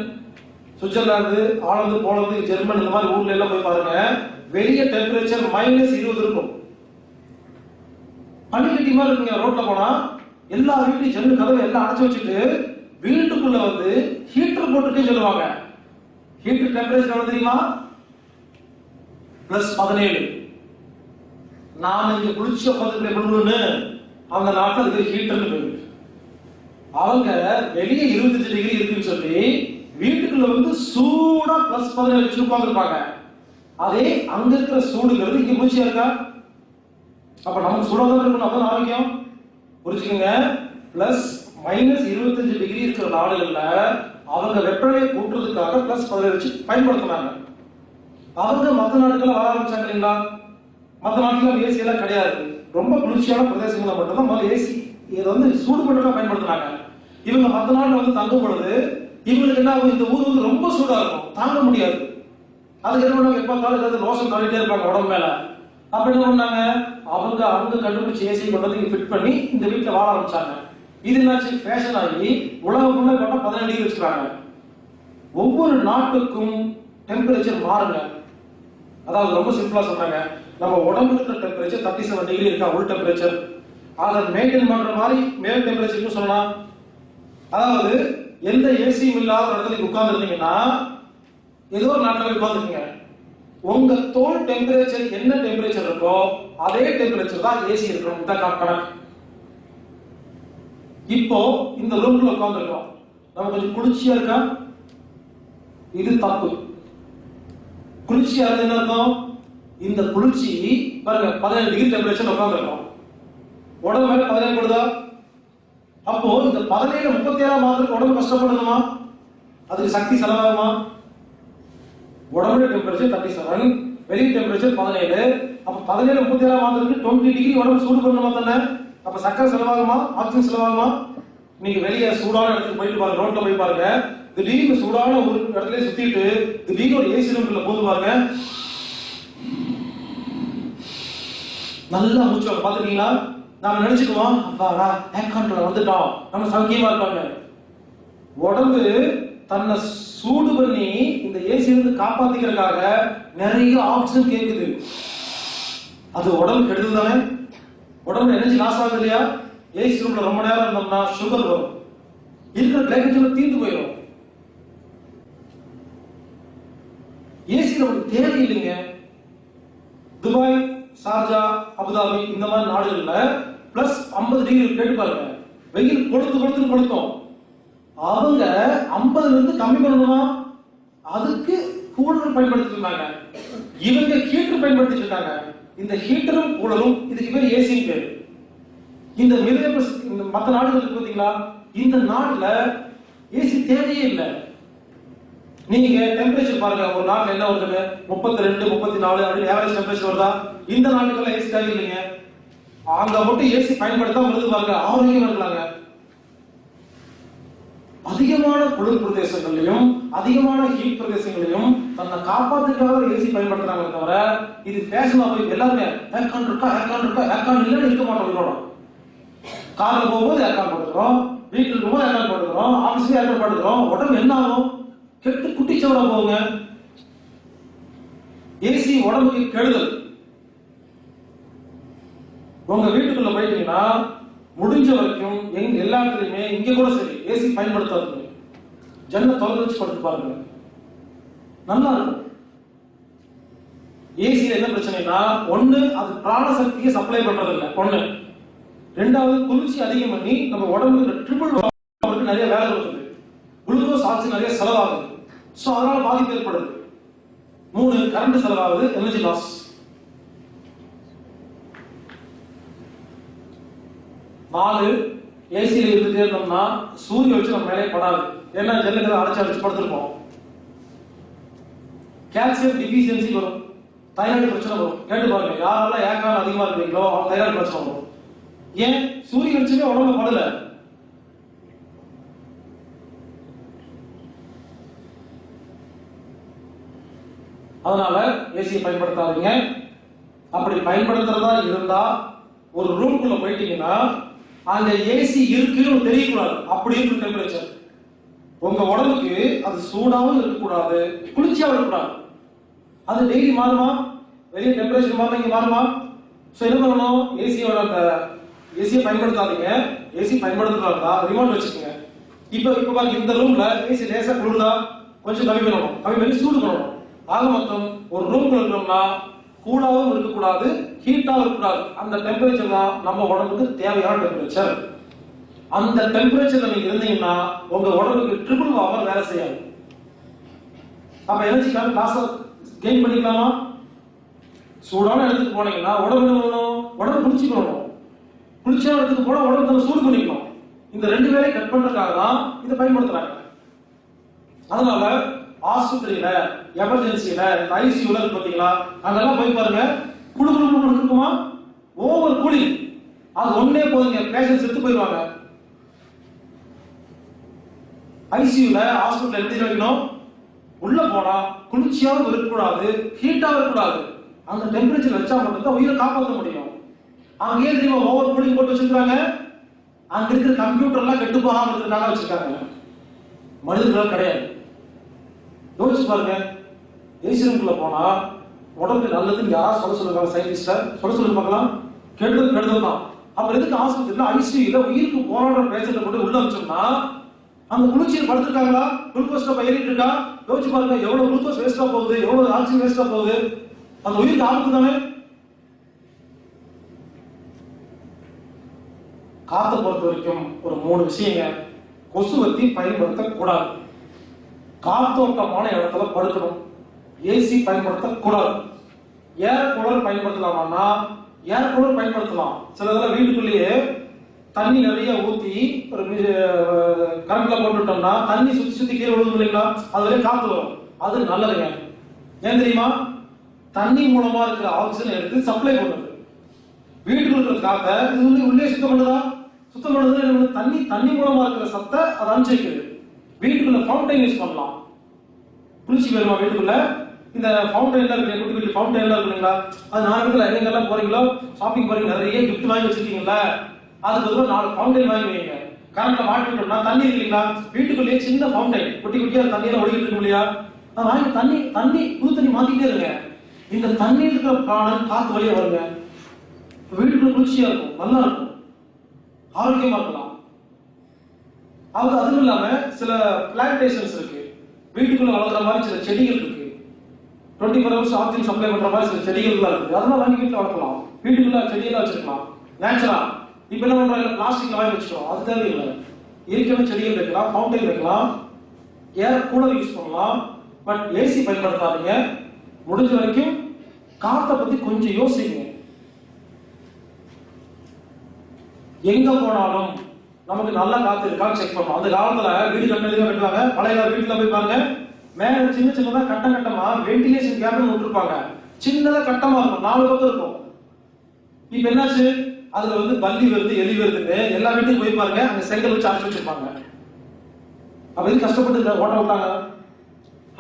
சுவிட்சர்லாந்து, ஆலந்து, போலந்து, ஜெர்மன் இந்த மாதிரி ஊர்ல எல்லாம் போய் பாருங்க, வெளியே டெம்பரேச்சர் -20 இருக்கும். பனிக்கட்டி மாதிரி இருக்குங்க. ரோட்ல போனா எல்லா வீட்லயும் ஜன்னல் கதவை எல்லாம் அடைச்சு வச்சுட்டு வீட்டுக்குள்ள வந்து ஹீட்டர் போட்டுட்டே சொல்லுவாங்க. ஹீட்டர் டெம்பரேச்சர் எவ்வளவு தெரியுமா? +17. நான் இங்க குளிச்சு உட்காந்துட்டு கொடுக்கணும்னு அந்த நாட்டில் அதுக்கு ஹீட்டர்னு பேரு. அவங்க வெளியே 25 டிகிரி இருக்குன்னு சொல்லி வீட்டுக்குள்ள வந்து சூடா +17 வச்சு உட்காந்துருப்பாங்க. அதே அங்க இருக்கிற சூடுங்கிறது இங்க குளிர்ச்சியா இருக்கா? அப்ப நமக்கு சூடாக இருக்கணும், அதான் ஆரோக்கியம். புரிஞ்சுக்கோங்க. +-25 டிகிரி இருக்கிற நாடுகள்ல அவங்க வெப்பநிலையை கூட்டுறதுக்காக +17 வச்சு பயன்படுத்தினாங்க. அவங்க மற்ற நாடுகள் வர ஆரம்பிச்சாங்க இல்லைங்களா? மற்ற நாட்டுல ஏசி எல்லாம் கிடையாது. ரொம்ப குளிர்ச்சியான பிரதேசங்களை மட்டும்தான் முதல்ல ஏசி இதை வந்து சூடு பண்ண பயன்படுத்தினாங்க. இவங்க மற்ற நாட்டுல வந்து தங்கும் பொழுது இவங்களுக்கு என்ன ஆகும்? இந்த ஊர் வந்து ரொம்ப சூடா இருக்கும், தாங்க முடியாது. அதுக்கு என்ன பண்ணாங்க, எப்ப பார்த்தாலும் ஏதாவது லோஷன் தடவிட்டே இருப்பாங்க உடம்பு மேல. அப்ப என்ன பண்ணாங்க, அவங்க கண்டுபிடிச்சு ஏசி கொண்டு வந்து ஃபிட் பண்ணி இந்த வீட்டுல வாழ ஆரம்பிச்சாங்க. இது என்னாச்சு, ஃபேஷன் ஆகி உலகம் ஃபுல்லா பார்த்தா 17 டிகிரி வச்சுக்கிறாங்க. ஒவ்வொரு நாட்டுக்கும் டெம்பரேச்சர் மாறுங்க. அதாவது ரொம்ப சிம்பிளா சொன்னாங்க, நம்ம உடம்புல இருக்கிற டெம்பரேச்சர் 37 டிகிரி இருக்கா உள் டெம்பரேச்சர், அதை மெயின்டைன் பண்ற மாதிரி மேல் டெம்பரேச்சர் சொல்லலாம். அதாவது எந்த ஏசியும் இல்லாத இடத்துல உட்கார்ந்து இருந்தீங்கன்னா, ஏதோ ஒரு நாட்டில் உட்கார்ந்துருக்கீங்க, உங்க தோல் டெம்பரேச்சர் என்ன டெம்பரேச்சர் இருக்கோ அதே டெம்பரேச்சர் தான் ஏசி இருக்கணும். இதான் கணக்கு. இப்போ இந்த ரூம்ல உட்கார்ந்துருக்கோம், நம்ம கொஞ்சம் குளிர்ச்சியா இருக்கா, இது தப்பு. குளிர்ச்சியா இருந்து என்ன அர்த்தம், இந்த குளிர்ச்சி பாருங்க 17 டிகிரி டெம்பரேச்சர் உட்கார்ந்துருக்கோம், உடம்பு மேல 17 கொடுதா, அப்போ இந்த 17 37 மாதத்துக்கு உடம்பு கஷ்டப்படணுமா, அதுக்கு சக்தி செலவாகுமா? உடம்புல டெம்பரேச்சர் 37, வெளி டெம்பரேச்சர் 17, அப்ப 17 37 மாதத்துக்கு 20 டிகிரி உடம்பு சூடு பண்ணணுமா தானே? அப்ப சக்கரை செலவாகுமா, ஆக்சிஜன் செலவாகுமா? நீங்க வெளியே சூடான இடத்துக்கு போயிட்டு பாருங்க, ரோட்ல போய் பாருங்க, திடீர்னு சூடான ஒரு இடத்துல சுத்திட்டு திடீர்னு ஒரு ஏசி ரூம்ல போது பாருங்க, நல்லா மூச்சு பாத்துட்டீங்களா? நாம நினைச்சுக்குவோம், அப்பாடா ஏர் கண்ட்ரோல் வந்துட்டோம், நம்ம சௌக்கியமா இருப்பாங்க. உடம்பு தன்னை சூடு பண்ணி இந்த ஏசி இருந்து காப்பாத்திக்கிறதுக்காக நிறைய ஆக்சிஜன் கேக்குது. அது உடம்பு கெடுதல் தானே, உடம்புல எனர்ஜி லாஸ் ஆகுது இல்லையா? ஏசி ரூம்ல ரொம்ப நேரம் இருந்தோம்னா சுகர் வரும், இருக்கிற கிளைக்கோஜன் தீர்ந்து போயிடும். ஏசி நமக்கு தேவையில்லைங்க. துபாய், ஷார்ஜா, அபுதாபி இந்த மாதிரி நாடுகள்ல பிளஸ் 50 டிகிரி கேட்டு பாருங்க, வெயில் கொளுத்தோம். அவங்க 50 இருந்து கம்மி பண்ணணுமா, அதுக்கு கூலர் பயன்படுத்திட்டு இருந்தாங்க. இவங்க ஹீட்டர் பயன்படுத்திட்டு இருக்காங்க. இந்த ஹீட்டரும் கூலரும் இதுக்கு பேர் ஏசி பேரு. இந்த மற்ற நாடுகளுக்கு பாத்தீங்களா, இந்த நாட்டுல ஏசி தேவையே இல்லை. நீங்க டெம்பரேச்சர் பாருங்க, ஒரு நாட்டுல என்ன வருது, 32 34 அப்படின்னு ஆவரேஜ் டெம்பரேச்சர் வருதா? இந்த நாட்டுக்குள்ள ஏசி தேவை இல்லைங்க. அங்க மட்டும் ஏசி பயன்படுத்தாம இருந்து பாருங்க, ஆரோக்கியம் இருக்கலாங்க. அதிகமான குளிர் பிரதேசங்களையும் அதிகமான ஹீட் பிரதேசங்களையும் தன்னை காப்பாற்றுக்காக ஏசி பயன்படுத்துறாங்க தவிர, இது ஃபேஷனா போய் எல்லாருமே ஏர்கான் இருக்கா இல்லைன்னு இருக்க மாட்டோம். கார்ல போகும்போது ஏர்கான் போட்டுக்கிறோம், வீட்டில் இருக்கும்போது ஏர்கான் போட்டுக்கிறோம், ஆபீஸ்ல ஏர்கான் போட்டுக்கிறோம். உடம்பு என்ன ஆகும், கெட்டு குட்டிச்சவரா போகுங்க. ஏசி உடம்புக்கு கெடுதல். உங்க வீட்டுக்குள்ள போயிட்டீங்கன்னா முடிஞ்ச வரைக்கும் எல்லா இடத்துலயுமே, இங்க கூட சரி, ஏசி பயன்படுத்தாதுங்க. ஜன்னலை திறந்து வச்சு படுத்து பாருங்க, நல்லா இருக்கும். ஏசியில என்ன பிரச்சனைனா, ஒண்ணு அது பிராணசக்தியை சப்ளை பண்றது இல்லை, ஒண்ணு. ரெண்டாவது குளிர்ச்சி அதிகம் பண்ணி நம்ம உடம்புல ட்ரிபிள் நிறைய வேலை இருக்குது, குளுக்கோஸ் ஆக்சிஜன் நிறைய செலவாகுது, சோ அதனால பாதிப்பு ஏற்படுது. 3 கரண்ட் செலவாகுது, எனர்ஜி லாஸ். 4 ஏசியில இருந்துட்டே இருந்தோம்னா சூரிய வச்சு நம்ம மேலே படாது, ஏன்னா ஜன்னலை அடைச்சு படுத்திருப்போம். கால்சியம் டிஃபிஷியன்சி வரும், தைராய்டு பிரச்சனை வரும். கேட்டு பாருங்க, யாரெல்லாம் ஏர்கான் அதிகமா இருக்கீங்களோ அவங்க தைராய்டு பிரச்சனை வரும். ஏன், சூரிய வெளிச்சமே உடம்புல படல. அதனால ஏசியை பயன்படுத்தாதீங்க. அப்படி பயன்படுத்துறதா இருந்தா ஒரு ரூம்குள்ள போயிட்டீங்கன்னா அந்த ஏசி இருக்குன்னு தெரியக்கூடாது, அப்படி இருக்கு டெம்பரேச்சர். உங்க உடம்புக்கு அது சூடாவும் இருக்கக்கூடாது, குளிர்ச்சியாவும் இருக்கக்கூடாது. அது டெய்லி மாறுமா, வெளியே டெம்பரேச்சர் மாறுமா, இங்க மாறுமா. சோ என்ன பண்ணணும், ஏசியோட அந்த ஏசியை பயன்படுத்தாதீங்க. ஏசி பயன்படுத்துறதா ரிமோட் வச்சுக்கோங்க. இப்ப பாருங்க, இந்த ரூம்ல ஏசி லேசா குளிர்தா, கொஞ்சம் கம்மி பண்ணி சூடு பண்ணணும். ஆக மொத்தம் ஒரு ரூம் இருக்கிறோம்னா கூலாவும் இருக்கக்கூடாது, ஹீட்டாவும் இருக்கக்கூடாது. அந்த டெம்பரேச்சர் தான் நம்ம உடம்புக்கு தேவையான டெம்பரேச்சர். அந்த டெம்பரேச்சர்ல நீங்க இருந்தீங்கன்னா உங்க உடம்புக்கு ட்ரிபிள் பவர் வேலை செய்யாது. அப்ப எனர்ஜி லாஸ் கெயின் பண்ணிக்கலாமா? சூடான இடத்துக்கு போனீங்கன்னா உடம்பு உடம்பு குளிச்சுக்கணும். குளிர்ச்சியான இடத்துக்கு போனா உடம்பு நம்ம சூடு பண்ணிக்கணும். இந்த 2 வேலையை கட் பண்றதுக்காக தான் இதை பயன்படுத்துறாங்க. அதனால ஆஸ்பத்திரியில, எமர்ஜென்சியில, ஐசியூல பாத்தீங்களா, அங்கெல்லாம் போய் பாருங்க, குளு இருக்குமா, ஓவர் கூலிங். அது ஒன்னே போதுங்க, பேஷண்ட் செத்து போயிடுவாங்க. ஐசியூல, ஹாஸ்பிட்டல் எப்படி வைக்கணும், உள்ள போனா குளிர்ச்சியாவும் இருக்கக்கூடாது, ஹீட்டாவும் இருக்கக்கூடாது. அந்த டெம்பரேச்சர் வச்சா மட்டும்தான் உயிரை காப்பாற்ற முடியும். அவங்க ஏன் தெரியுமா ஓவர் கூலிங் போட்டு வச்சிருக்காங்க? அங்க இருக்கிற கம்ப்யூட்டர் எல்லாம் கெட்டு போகாம இருக்கிறதுக்காக வச்சிருக்காங்க. மனிதர்கள் கிடையாது. யோசிச்சு பாருங்க, ஏசி ரூம்குள்ள போனா உடம்புக்கு நல்லதுன்னு யாராவது சொல்லுவாங்க? சயின்டிஸ்ட சொல்லுங்க பார்க்கலாம். கெடுதல் தான். அப்புறம் எதுக்கு ஆஸ்பத்திரியில ஐசியூல உயிருக்கு போராடுற பேஷண்ட கொண்டு உள்ள வச்சோம்னா அந்த குளிர்ச்சியில் படுத்திருக்காங்களா? குளுக்கோஸ் ஏறிட்டு இருக்கா? யோசிச்சு பாருங்க, எவ்வளவு குளுக்கோஸ் வேஸ்டா போகுது, எவ்வளவு ஆக்சிஜன் வேஸ்டா போகுது. அந்த உயிருக்கு ஆபத்து தானே. காத்த பொறுத்த வரைக்கும் ஒரு 3 விஷயங்க. கொசுவத்தி பயன்படுத்த கூடாது. காத்தோட்டமான இடத்துல படுக்கணும். ஏசி பயன்படுத்த கூடாது. ஏர் கூலர் பயன்படுத்தலாமா? ஏர் கூலர் பயன்படுத்தலாம். சில இதெல்லாம் வீட்டுக்குள்ளேயே தண்ணி நிறைய ஊத்தி ஒரு கரண்ட்ல போட்டுட்டோம்னா தண்ணி சுத்தி சுத்தி கீழே விழுந்து இல்லைங்களா? அது வரையும் காத்து வரும். அது நல்லதுங்க. ஏன் தெரியுமா? தண்ணி மூலமா இருக்கிற ஆக்சிஜன் எடுத்து சப்ளை பண்ணுது. வீட்டுக்குள்ள இருக்கிற காத்த இது உள்ளே சுத்தம் பண்ணுதா? சுத்தம் பண்ணுறது தண்ணி மூலமா இருக்கிற சத்தை அதை அனுப்பிச்சிருக்குது. வீட்டுக்குள்ள ஃபவுண்டைன் யூஸ் பண்ணலாம். குளிர்ச்சி வேணுமா வீட்டுக்குள்ள? இந்த ஃபவுண்டைன் எல்லாம் இருக்கு, குட்டி குட்டி ஃபவுண்டைன் எல்லாம் இருக்குங்களா? அது நாளைக்குள்ள எங்கெல்லாம் போறீங்களோ, ஷாப்பிங் போறீங்க, நிறைய கிஃப்ட் வாங்கி வச்சிருக்கீங்களா? அதுக்கு பதிலாக 4 ஃபவுண்டைன் வாங்கி வைங்க. கரண்ட்ல மாட்டி விட்டோம்னா தண்ணி இருக்குங்களா? வீட்டுக்குள்ளேயே சின்ன ஃபவுண்டைன் குட்டி குட்டியா தண்ணியில ஒழுகிட்டு இருக்க முடியா? வாங்கி தண்ணி புது தண்ணி மாத்திட்டே இருங்க. இந்த தண்ணி இருக்கிற பிராணம் காத்து வழியா வருங்க. வீட்டுக்குள்ள குளிர்ச்சியா இருக்கும், நல்லா இருக்கும், ஆரோக்கியமா இருக்கலாம். அதுவும் இல்லாம சில பிளான்டேஷன்ஸ் இருக்கு, வீட்டுக்குள்ள வளர்க்குற மாதிரி சில செடிகள் இருக்கு. 24 hours ஆக்சிஜன் சப்ளை பண்ற மாதிரி சில செடிகள் இருக்கு. அதெல்லாம் வாங்கி வீட்டுல வளர்க்கலாம். வீட்டுக்குள்ள செடியெல்லாம் வச்சிருக்கலாம் நேச்சுரா. இப்ப என்ன பண்றாங்க? பிளாஸ்டிக் வாங்கி வச்சுக்கோம். அது தேவையில்லை. இருக்கிற செடிகள் வைக்கலாம், ஃபவுண்டைன் வைக்கலாம், ஏர் கூலர் யூஸ் பண்ணலாம். பட் ஏசி பயன்படுத்தாதீங்க. முடிஞ்ச வரைக்கும் காத்தை பத்தி கொஞ்சம் யோசிங்க. எங்க போனாலும் நமக்கு நல்ல காத்து இருக்கா செக் பண்ணணும். அந்த காலத்துல வீடு கட்டுவாங்க. பழைய கால வீட்டுல போய் பாருங்க, மேல சின்ன சின்னதா கட்டமா வென்டிலேஷன் கேபின் விட்டுருப்பாங்க. சின்னதா கட்டமா இருக்கும், 4 பக்கம் இருக்கும். இப்ப என்னாச்சு? அதுல பல்லி வருது, எலி வருதுன்னு எல்லா வீட்டுக்கும் போய் பாருங்க, அங்க செங்கல் வச்சு அடைச்சு வச்சிருப்பாங்க. அப்ப எது கஷ்டப்பட்டு ஓட்ட விட்டாங்க?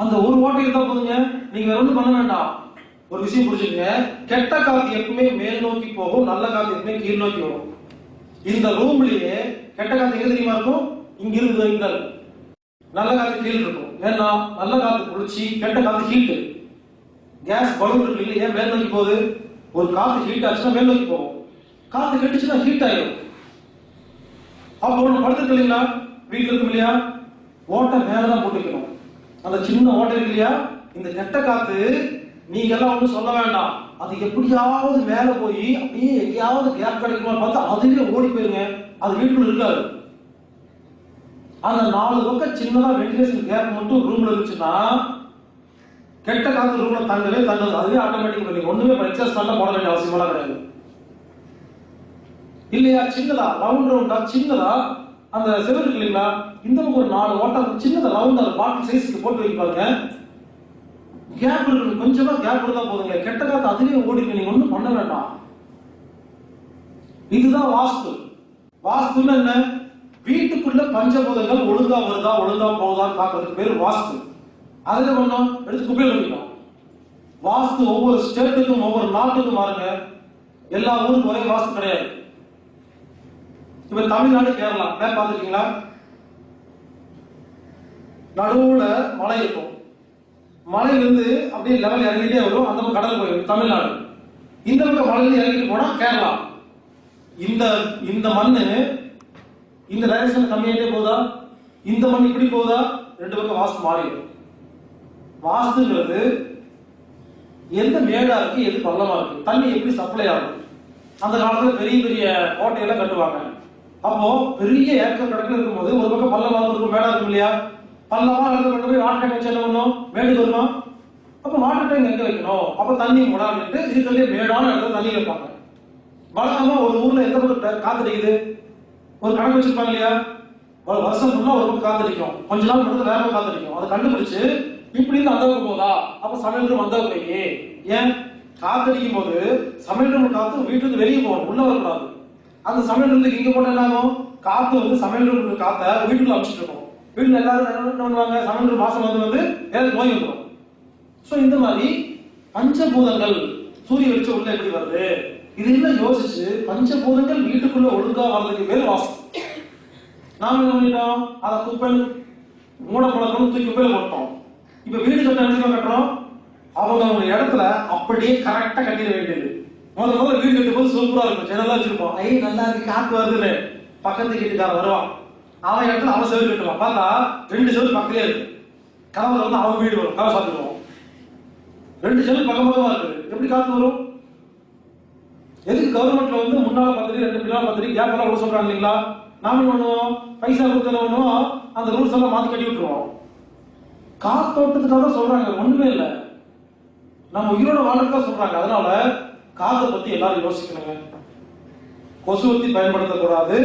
அந்த ஒரு ஓட்டையில் தான் போதுங்க. நீங்க வேற ஒன்றும் பண்ண வேண்டாம். ஒரு விஷயம் புரிஞ்சுக்கங்க, கெட்ட காத்து எப்பவுமே மேல் நோக்கி போகும், நல்ல காத்து எப்பவுமே கீழ் நோக்கி வரும். இந்த ரூம்லயே கெட்ட காத்து எங்க தெரியுமா இருக்கும்? இங்க இருக்குது, இங்க இருக்கும். நல்ல காத்து கீழ் இருக்கும். ஏன்னா நல்ல காத்து குளிர்ச்சி, கெட்ட காத்து ஹீட். கேஸ் பலூன் இருக்கு இல்லையா, ஏன் மேல் நோக்கி போகுது? ஒரு காத்து ஹீட் ஆச்சுன்னா மேல் நோக்கி போகும், காத்து கெட்டுச்சுன்னா ஹீட் ஆயிடும். அப்போ ஒண்ணு படுத்துருக்கு இல்லைங்களா, வீட்டுல இருக்கும் இல்லையா, ஓட்டை மேலதான் போட்டுக்கணும். அந்த சின்ன ஓட்டை இருக்கு இல்லையா, இந்த கெட்ட காத்து நீங்க எல்லாம் ஒன்றும் சொல்ல வேண்டாம், அது எப்படியாவது மேல போய் அப்படியே எங்கேயாவது கேப் கிடைக்குமா பார்த்தா அதுவே ஓடி போயிருங்க. அது வீட்டுக்குள்ள இருக்காது. அந்த 4 பக்கம் சின்னதா வென்டிலேஷன் கேப் மட்டும் ரூம்ல இருந்துச்சுன்னா கெட்ட காத்து ரூம்ல தங்கவே தங்குது. அதுவே ஆட்டோமேட்டிக். நீங்க ஒண்ணுமே எக்ஸாஸ்ட் பண்ண போட வேண்டிய அவசியமெல்லாம் கிடையாது இல்லையா? சின்னதா ரவுண்டா சின்னதா அந்த செவரு இருக்கு இல்லைங்களா, இந்த பக்கம் ஒரு 4 ஓட்டம் சின்னதா ரவுண்டா பாட்டில் சைஸ்க்கு போட்டு வைப்பாங்க. கேப் இருக்கு, கொஞ்சமா கேப் இருந்தா போதுங்க. கெட்ட காத்து அதுவே ஓடிக்கு, நீங்க ஒண்ணும் பண்ண வேண்டாம். இதுதான் வாஸ்து. வாஸ்துன்னா என்ன? வீட்டுக்குள்ள பஞ்சபூதங்கள் ஒழுங்கா வருதா ஒழுங்கா போகுதான்னு பார்க்கறதுக்கு பேரு வாஸ்து. அதுல பண்ணோம் எடுத்து குப்பையில் வைக்கணும். வாஸ்து ஒவ்வொரு ஸ்டேட்டுக்கும் ஒவ்வொரு நாட்டுக்கும் மாறுங்க. எல்லா ஊருக்கும் ஒரே வாஸ்து கிடையாது. இப்ப தமிழ்நாடு, கேரளா மேப் பார்த்துருக்கீங்களா? நடுவுல மலை இருக்கும். மலையிலிருந்து அப்படியே லெவல் இறங்கிட்டே வரும், அந்த பக்கம் கடல் போயிடும் தமிழ்நாடு. இந்த பக்கம் மலையிலிருந்து இறங்கிட்டு போனா கேரளா. இந்த மண்ணு இந்த டைரக்ஷன் கம்மியாயிட்டே போதா, இந்த மண் இப்படி போதா, 2 பக்கம் வாஸ்து மாறிடும். வாஸ்துங்கிறது எந்த மேடா இருக்கு, எது பள்ளமா இருக்கு, தண்ணி எப்படி சப்ளை ஆகும். அந்த காலத்துல பெரிய பெரிய கோட்டையெல்லாம் கட்டுவாங்க. அப்போ பெரிய ஏக்கர் கணக்கில் இருக்கும்போது ஒரு பக்கம் பள்ளமா இருக்கும், மேடா இருக்கும் இல்லையா? பள்ளமா இடத்துல கொண்டு போய் வாட்டர் டேங்க் வச்சு என்ன பண்ணணும்? மேடு வரணும். அப்ப வாட்டர் டேங்க் எங்க வைக்கணும்? அப்ப தண்ணி முடாமிட்டு இதுக்குள்ளே மேடான இடத்துல தண்ணி வைப்பாங்க. வழக்கமா ஒரு ஊர்ல எந்த பக்கம் காத்தடிக்குது ஒரு கணக்கு வச்சிருப்பாங்க இல்லையா? ஒரு வருஷம் ஃபுல்லா ஒரு பக்கம் காத்தடிக்கும், கொஞ்ச நாள் மட்டும் வேற காத்தடிக்கும். அதை கண்டுபிடிச்சு இப்படி அந்த பக்கம் போதா, அப்ப சமையல் ரூம் அந்த பக்கம். ஏன் காத்தடிக்கும் போது சமையல் ரூம் காத்து வீட்டுக்கு வெளியே போகணும், உள்ள வரக்கூடாது. அந்த சமையல் ரூமுக்கு இங்க போட்ட என்ன ஆகும்? காத்து சமையல் ரூம் காத்த வீட்டுக்குள்ள அனுப்பிச்சிட்டு இருக்கும். வீட்டுல எல்லாரும் என்ன பண்ணுவாங்க, சமையல் மாசம் வந்து எல்லாரும் நோய் வந்துடும். சோ இந்த மாதிரி பஞ்சபூதங்கள் சூரிய வெளிச்சம் உள்ள எப்படி வருது, இது எல்லாம் யோசிச்சு பஞ்சபூதங்கள் வீட்டுக்குள்ள ஒழுங்கா வர்றதுக்கு பேர் வாஸ்து. நாம என்ன பண்ணிட்டோம், அதை குப்பை மூட பழக்கம் தூக்கி குப்பையில போட்டோம். இப்ப வீடு கட்ட நினைச்சு கட்டுறோம், அவங்க இடத்துல அப்படியே கரெக்டா கட்டிட வேண்டியது. முதல்ல வீடு கட்டும் போது சூப்பரா இருக்கும், ஜனலா வச்சிருப்போம், ஐ நல்லா இருக்கு காத்து வருதுன்னு. பக்கத்து வீட்டுக்காரன் வருவான், அவன் இடத்துல அவன் செவரு கட்டுவான், பார்த்தா 2 செவரு பக்கத்திலே இருக்கு. கதவுல வந்து அவங்க வீடு வரும், கதவை சாத்திடுவோம். 2 செவரு பக்கம் பக்கமா இருக்கு, எப்படி காத்து வரும்? எதுக்கு கவர்மெண்ட்ல வந்து முன்னால 10 அடி 2 பின்னால 10 அடி கேப் எல்லாம் விட சொல்றாங்க இல்லைங்களா? நாம என்ன பண்ணுவோம், பைசா கொடுத்தல பண்ணுவோம், அந்த ரூல்ஸ் எல்லாம் மாத்தி கட்டி விட்டுருவோம். காத்தோட்டத்துக்காக தான் சொல்றாங்க, ஒண்ணுமே இல்லை, நம்ம உயிரோட வாழ்க்கை சொல்றாங்க. அதனால காதை பத்தி எல்லாரும் யோசிக்கணுங்க. கொசுவத்தி பயன்படுத்தக்கூடாது,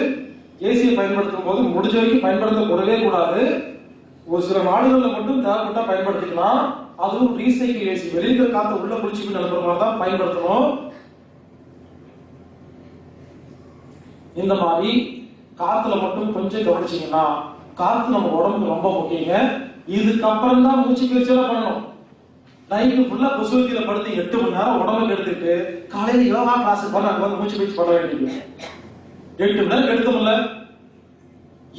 ஏசியை பயன்படுத்தும் போது முடிஞ்ச வரைக்கும் பயன்படுத்தக்கூடவே கூடாது. ஒரு சில நாடுகள்ல மட்டும் தேவைப்பட்டா பயன்படுத்திக்கலாம். அதுவும் ரீசைக்கிள் ஏசி, வெளியில காத்த உள்ள குளிச்சுட்டு அனுப்புற மாதிரி தான் பயன்படுத்தணும். இந்த மாதிரி காத்துல மட்டும் கொஞ்சம் கவனிச்சீங்கன்னா, காத்து நம்ம உடம்புக்கு ரொம்ப முக்கியங்க. இதுக்கப்புறம் தான் மூச்சு பயிற்சியெல்லாம் பண்ணணும். நைட்டு ஃபுல்லா கொசுவத்தியில படுத்து 8 மணி நேரம் உடம்புக்கு எடுத்துட்டு காலையில யோகா கிளாஸ் பண்ண மூச்சு பயிற்சி பண்ண வேண்டியது. 8 மணி நேரம் எடுக்க முடியல.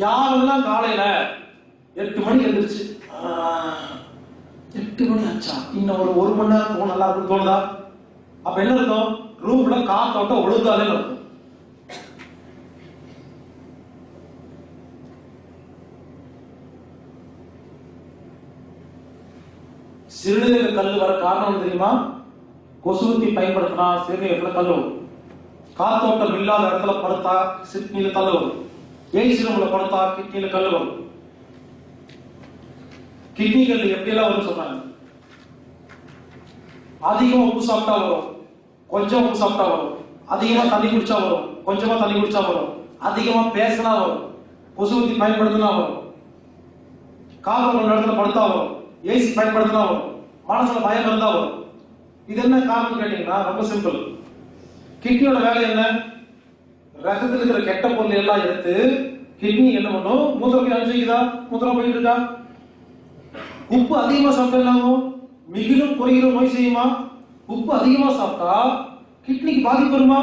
யாரெல்லாம் காலையில 8 மணிக்கு எழுந்திருச்சு 8 மணி ஆச்சா, இன்னும் ஒரு 1 மணி நேரம் போக நல்லா இருக்குன்னு தோணுதா? அப்ப என்ன இருக்கும், ரூம்ல காத்தோட்டம் ஒழுங்காலே இருக்கும். சிறுநீரக கல் வர காரணம் தெரியுமா? கொசுவத்தி பயன்படுத்தினா சிறுநீரகத்துல கல் வரும். காத்தோட்டம் இல்லாத இடத்துல படுத்தா கிட்னில கல் வரும். ஏசி ரூம்ல படுத்தா கிட்னில கல் வரும். கிட்னிகள் எப்படி எல்லாம் வரும் சொன்னாங்க. அதிகமா உப்பு சாப்பிட்டா வரும், கொஞ்சம் உப்பு சாப்பிட்டா வரும். அதிகமா தண்ணி குடிச்சா வரும், கொஞ்சமா தண்ணி குடிச்சா வரும். அதிகமா பேசினா வரும், கொசுவத்தி பயன்படுத்தினா வரும். காத்தோட்டம் இடத்துல படுத்தா வரும், ஏசி பயன்படுத்தினா வரும், மனசுல பயம் இருந்தா வரும். இது என்ன காரணம் கேட்டீங்கன்னா ரொம்ப சிம்பிள். கிட்னியோட வேலை என்ன? ரத்தத்தில் இருக்கிற கெட்ட பொருள் எல்லாம் எடுத்து கிட்னி என்ன பண்ணும், மூத்திரம் அனுப்பிச்சுக்குதா, மூத்திரம் போயிட்டு இருக்கா. உப்பு அதிகமா சாப்பிட்டா மிகிலும் குறையிலும் நோய் செய்யுமா? உப்பு அதிகமா சாப்பிட்டா கிட்னிக்கு பாதிப்பு வருமா?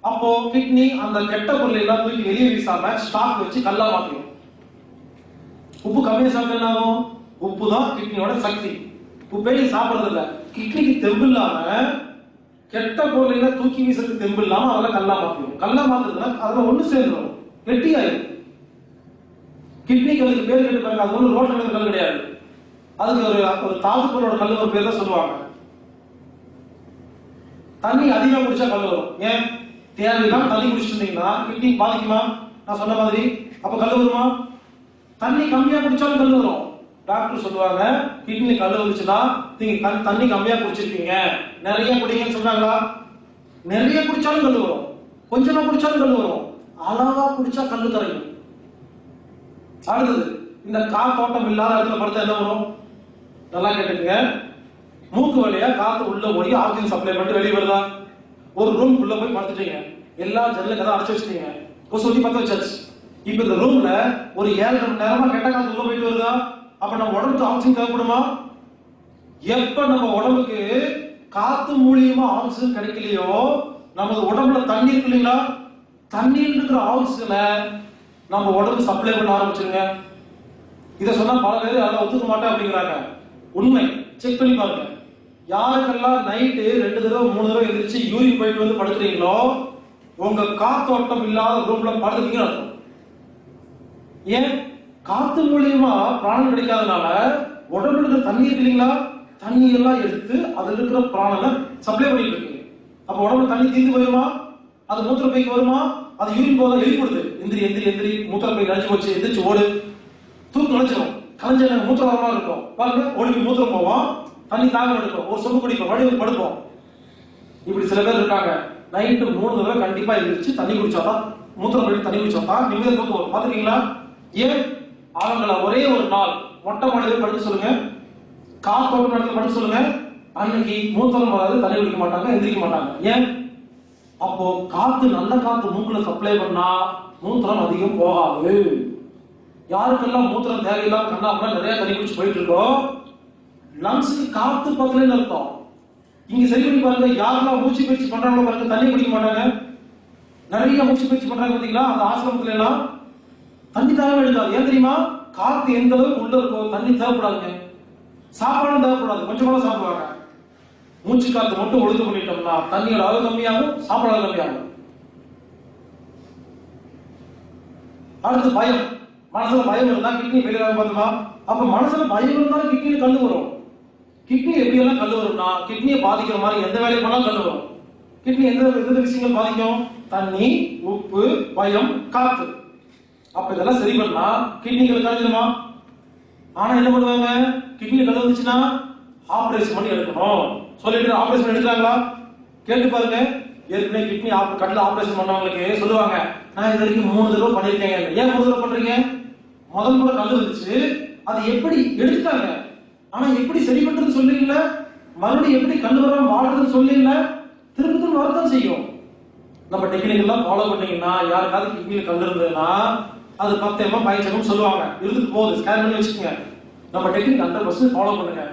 அப்போ கிட்னி அந்த கெட்ட பொருள் எல்லாம் தூக்கி வெளியே வீசாம ஸ்டாக் வச்சு கல்லா மாத்திடும். உப்பு கம்மியா சாப்பிட்டா உப்பு தான் கிட்னியோட சக்தி. உப்பே சாப்பிடுறது இல்ல, கிட்னிக்கு தெம்பு இல்லாம கெட்ட பொருளை தூக்கி வீசுறதுக்கு தெம்பு இல்லாம அதெல்லாம் கல்லா மாத்திடும். கல்லா மாத்துறதுன்னா அதெல்லாம் ஒண்ணு சேர்ந்துடும், கெட்டி ஆயிடும். கிட்னி கல்லுக்கு பேர் கேட்டு பாருங்க, அது ஒண்ணு ரோட்ல கல் கிடையாது. அதுக்கு ஒரு தாதுப்பொருளோட கல் ஒரு பேர் தான் சொல்லுவாங்க. தண்ணி அதிகமா குடிச்சா கல் வரும். ஏன்? தேவையில்லாம தண்ணி குடிச்சிட்டு இருந்தீங்கன்னா கிட்னி பாதிக்குமா? நான் சொன்ன மாதிரி அப்ப கல் வருமா? தண்ணி கம்மியா குடிச்சாலும் கல் வரும். டாக்டர் சொல்லுவாங்க, கிட்னி கல் வந்துச்சுன்னா நீங்க தண்ணி கம்மியா குடிச்சிருக்கீங்க, நிறைய குடிங்கன்னு சொன்னாங்களா? நிறைய குடிச்சாலும் கல் வரும், கொஞ்சமா குடிச்சாலும் கல் வரும், அளவா குடிச்சா கல்லு கரையும். அடுத்தது, இந்த காத்தோட்டம் இல்லாத இடத்துல படுத்தா என்ன வரும்? நல்லா கேட்டுங்க. மூக்கு வழியா காத்து உள்ள போய் ஆக்சிஜன் சப்ளை பண்ணிட்டு வெளியே வருதா? ஒரு ரூம் உள்ள போய் படுத்துட்டீங்க, எல்லா ஜன்னலும் கதை அடைச்சு வச்சுட்டீங்க, கொசுவத்தி பத்த வச்சாச்சு. இப்ப இந்த ரூம்ல ஒரு 7 மணி நேரமா கெட்ட காத்து உள்ள போயிட்டு வருதா? அப்ப நம்ம உடம்புக்கு ஆக்சிஜன் தேவைப்படுமா? எப்ப நம்ம உடம்புக்கு காத்து மூலியமா ஆக்சிஜன் கிடைக்கலையோ, நமது உடம்புல தண்ணி இருக்கு இல்லைங்களா, தண்ணீர் இருக்கிற ஆக்சிஜனை நம்ம உடம்பு சப்ளை பண்ண ஆரம்பிச்சிருங்க. இதை சொன்னா பல பேர் அதை ஒத்துக்க மாட்டேன் அப்படிங்கிறாங்க. உண்மை, செக் பண்ணி பாருங்க. யாருக்கெல்லாம் நைட்டு 2 தடவை 3 தடவை எந்திரிச்சு யூரின் போயிட்டு வந்து படுத்துறீங்களோ, உங்க காத்தோட்டம் இல்லாத ரூம்ல படுத்துறீங்கன்னு அர்த்தம். ஏன்? காத்து மூலியமா பிராணம் கிடைக்காதனால உடம்புல இருக்கிற தண்ணி இருக்கு இல்லைங்களா, தண்ணி எல்லாம் எடுத்து அதுல இருக்கிற பிராணனை சப்ளை பண்ணிட்டு இருக்கு. அப்ப உடம்புல தண்ணி தீர்ந்து போயிருமா? அது மூத்திரப்பைக்கு வருமா? அது யூரின் போதா எழுப்பிடுது, எந்திரி எந்திரி எந்திரி, மூத்திரப்பை நினைச்சு போச்சு, எந்திரிச்சு ஓடு, தூக்கு நினைச்சிடும், கலைஞ்ச மூத்திரம் வரமா இருக்கும் பாருங்க, ஓடி மூத்திரம் போவோம், தண்ணி தாகம் எடுக்கும், ஒரு சொம்பு குடிப்போம், வடிவில் படுப்போம். இப்படி சில பேர் இருக்காங்க, நைட்டு 3 தடவை கண்டிப்பா எழுந்திரிச்சு தண்ணி குடிச்சாதான், மூத்திரம் போயிட்டு தண்ணி குடிச்சாதான் நிம்மதியா தூக்கம் வரும். பாத்துக்கீங்களா? ஏன்? அவங்கள ஒரே ஒரு நாள் மொட்டை மாடியில படுத்து சொல்லுங்க, காத்தோட்டம் இடத்துல படுத்து சொல்லுங்க, அன்னைக்கு மூத்திரம் வராது, தண்ணி குடிக்க மாட்டாங்க, எந்திரிக்க மாட்டாங்க. ஏன்? அப்போ காத்து, நல்ல காத்து மூக்குல சப்ளை பண்ணா மூத்திரம் அதிகம் போகாது. யாருக்கெல்லாம் மூத்திரம் தேவையில்லாம கண்ணாம நிறைய தண்ணி குடிச்சு போயிட்டு இருக்கோம், லங்ஸுக்கு காத்து பக்கலன்னு அர்த்தம். இங்க சரி பண்ணி பாருங்க, யாரெல்லாம் மூச்சு பயிற்சி பண்றாங்களோ பாருங்க, தண்ணி குடிக்க மாட்டாங்க. நிறைய மூச்சு பயிற்சி பண்றாங்க பாத்தீங்களா, அந்த ஆசிரமத்துல எல்லாம் தண்ணி தேவை எடுக்காது. ஏன் தெரியுமா? காத்து எந்த அளவுக்கு உள்ள இருக்கோ தண்ணி தேவைப்படாதுங்க. சாப்பாடும் தேவைப்படாது, கொஞ்சம் கூட சாப்பிடுவாங்க. மூச்சு காத்து மட்டும் ஒழுங்கு பண்ணிட்டோம்னா தண்ணியோட அளவு கம்மியாகும், சாப்பாடு அளவு கம்மியாகும். அடுத்து பயம். மனசுல பயம் இருந்தா கிட்னி ஃபெயிலியர் ஆகும் பார்த்தோமா? அப்ப மனசுல பயம் இருந்தா கிட்னில கல்லு வரும். கிட்னி எப்படி எல்லாம் கல்லு வரும்னா, கிட்னியை பாதிக்கிற மாதிரி எந்த வேலையை பண்ணாலும் கல்லு வரும். கிட்னி எந்த விஷயங்கள் பாதிக்கும்? தண்ணி, உப்பு, பயம், காத்து. அப்ப இதெல்லாம் சரி பண்ணா கிட்னிகள் கலந்துருமா? ஆனா என்ன பண்ணுவாங்க, கிட்னி கல்லு வந்துச்சுன்னா ஆபரேஷன் பண்ணி எடுக்கணும் சொல்லிட்டு ஆபரேஷன் எடுக்கிறாங்களா? கேட்டு பாருங்க. ஏற்கனவே கிட்னி கண்ணில் ஆபரேஷன் பண்ணவங்களுக்கு சொல்லுவாங்க, நான் இது வரைக்கும் 3 தடவை பண்ணிருக்கேன். ஏன் 3 தடவை பண்றீங்க? முதல் முறை கல்லு இருந்துச்சு, அது எப்படி எடுத்துட்டாங்க, ஆனா எப்படி சரி பண்றது சொல்றீங்களா? மறுபடியும் எப்படி கல்லு வராம வாழ்றதுன்னு சொல்றீங்களா? திரும்ப திரும்ப வரத்தான் செய்யும். நம்ம டெக்னிக் எல்லாம் ஃபாலோ பண்ணீங்கன்னா, யாருக்காவது கிட்னில கல்லு இருந்ததுன்னா அது 10 mm 15 mm சொல்லுவாங்க, இருந்துட்டு போகுது, ஸ்கேன் பண்ணி வச்சுக்கோங்க. நம்ம டெக்னிக் 100% ஃபாலோ பண்ணுங்க.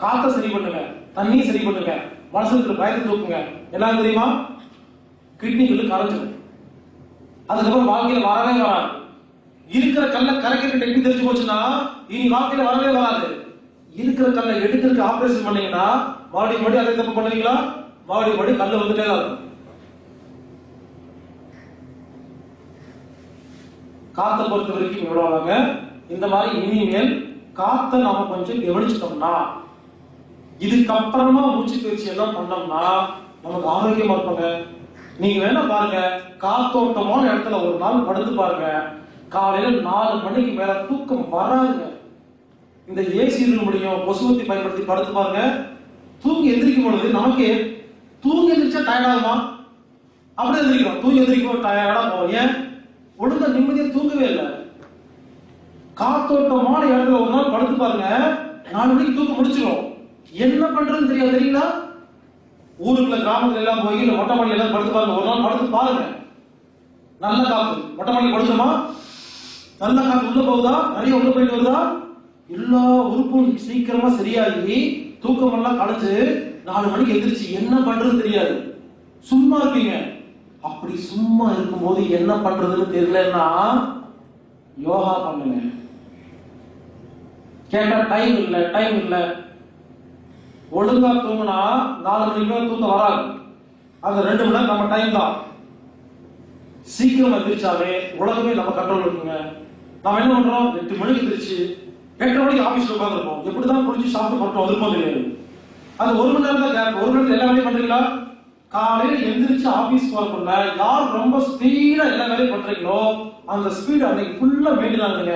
காத்த சரி பண்ணுங்க, தண்ணியை சரி பண்ணுங்க, மனசுல இருக்கிற பயத்தை தூக்குங்க. எல்லாம் தெரியுமா? கிட்னிக்குள்ள கரைஞ்சிடும். அதுக்கப்புறம் வாழ்க்கையில வரவே வராது. இருக்கிற கல்லை கரைக்கிற டெக்னிக் தெரிஞ்சு போச்சுன்னா இனி வாழ்க்கையில வரவே வராது. இருக்கிற கல்லை எடுக்கிறதுக்கு ஆபரேஷன் பண்ணீங்கன்னா மறுபடியும் அதே தப்பு பண்ணுவீங்களா? மறுபடியும் கல்லு வந்துட்டே தான் இருக்கும். காத்தை பொறுத்த வரைக்கும் இவ்வளவுதாங்க. இந்த மாதிரி இனிமேல் காத்தை நாம கொஞ்சம் கவனிச்சிட்டோம்னா, இதுக்கப்புறமா மூச்சு பயிற்சி எல்லாம் பண்ணோம்னா நமக்கு ஆரோக்கியமா இருப்பாங்க. நீங்க வேணா பாருங்க, காத்தோட்டமான இடத்துல ஒரு நாள் படுத்து பாருங்க, காலையில 4 மணிக்கு மேல தூக்கம் வராதுங்க. இந்த ஏசி முடியும் கொசுவத்தி பயன்படுத்தி படுத்து பாருங்க, தூங்கி எந்திரிக்கும் பொழுது நமக்கு தூங்கி எந்திரிச்சா டயர்ட் ஆகுமா? அப்படியே எந்திரிக்கிறோம், தூங்கி எந்திரிக்கும் டயர்டா போவோம். ஏன்? ஒழுங்கா நிம்மதியா தூங்கவே இல்லை. காத்தோட்டமான இடத்துல ஒரு நாள் படுத்து பாருங்க, 4 மணிக்கு தூக்கம் முடிச்சிடும். என்ன பண்றதுன்னு தெரியாது. தெரியுங்களா? ஊருக்குள்ள கிராமத்துல எல்லாம் போய் இல்ல மொட்டை மாடியில எல்லாம் படுத்து பாருங்க, ஒரு நாள் படுத்து பாருங்க. நல்ல காத்து, மொட்டை மாடி படுத்துமா? நல்ல காத்து உள்ள போகுதா? நிறைய உள்ள போயிட்டு வருதா? எல்லா உறுப்பும் சீக்கிரமா சரியாகி தூக்கம் எல்லாம் கலைஞ்சு 4 மணிக்கு எந்திரிச்சு என்ன பண்றதுன்னு தெரியாது, சும்மா இருப்பீங்க. அப்படி சும்மா இருக்கும்போது என்ன பண்றதுன்னு தெரியலன்னா யோகா பண்ணுங்க. கேட்டா டைம் இல்ல. ஒழுங்கா தூங்கினா 4 மணிக்கு மேல தூக்கம் வராது. அந்த 2 மணி நேரம் நம்ம டைம் தான். சீக்கிரம் எந்திரிச்சாலே உலகமே நம்ம கண்ட்ரோல் இருக்குங்க. நம்ம என்ன பண்றோம்? 8 மணிக்கு எந்திரிச்சு 8:30 மணிக்கு ஆபீஸ்ல உட்காந்துருப்போம். எப்படிதான் குளிச்சு சாப்பிட்டு போட்டோம் அதுக்கும் தெரியாது. அது 1 மணி நேரம் தான் கேப். 1 மணி நேரத்துல எல்லா வேலையும் பண்றீங்களா? காலையில எந்திரிச்சு ஆபீஸ் போறதுக்குள்ள யார் ரொம்ப ஸ்பீடா எல்லா வேலையும் பண்றீங்களோ அந்த ஸ்பீட் அன்னைக்கு ஃபுல்லா மெயின்டைன் ஆகுதுங்க.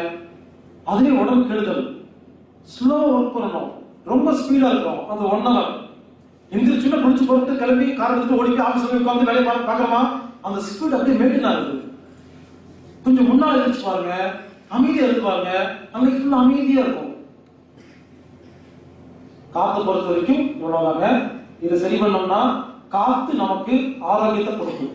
அதுவே உடம்பு கெடுதல். ஸ்லோ ஒர்க் பண்ணணும். ரொம்ப ஸ்பீடா இருக்கும் அந்த 1 hour. எந்திரிச்சுன்னா குளிச்சு போட்டு கிளம்பி கார் எடுத்துட்டு ஓடி போய் ஆபீஸ்ல போய் உட்காந்து வேலையை பார்க்கறோமா, அந்த ஸ்பீட் அப்படியே மெயின்டைன் ஆகுது. கொஞ்சம் முன்னாடி எந்திரிச்சு பாருங்க, அமைதியா இருக்கு பாருங்க, அன்னைக்கு ஃபுல்லா அமைதியா இருக்கும். காத்து பொறுத்த வரைக்கும் இவ்வளவுதாங்க. இதை சரி பண்ணோம்னா காத்து நமக்கு ஆரோக்கியத்தை கொடுக்கும்.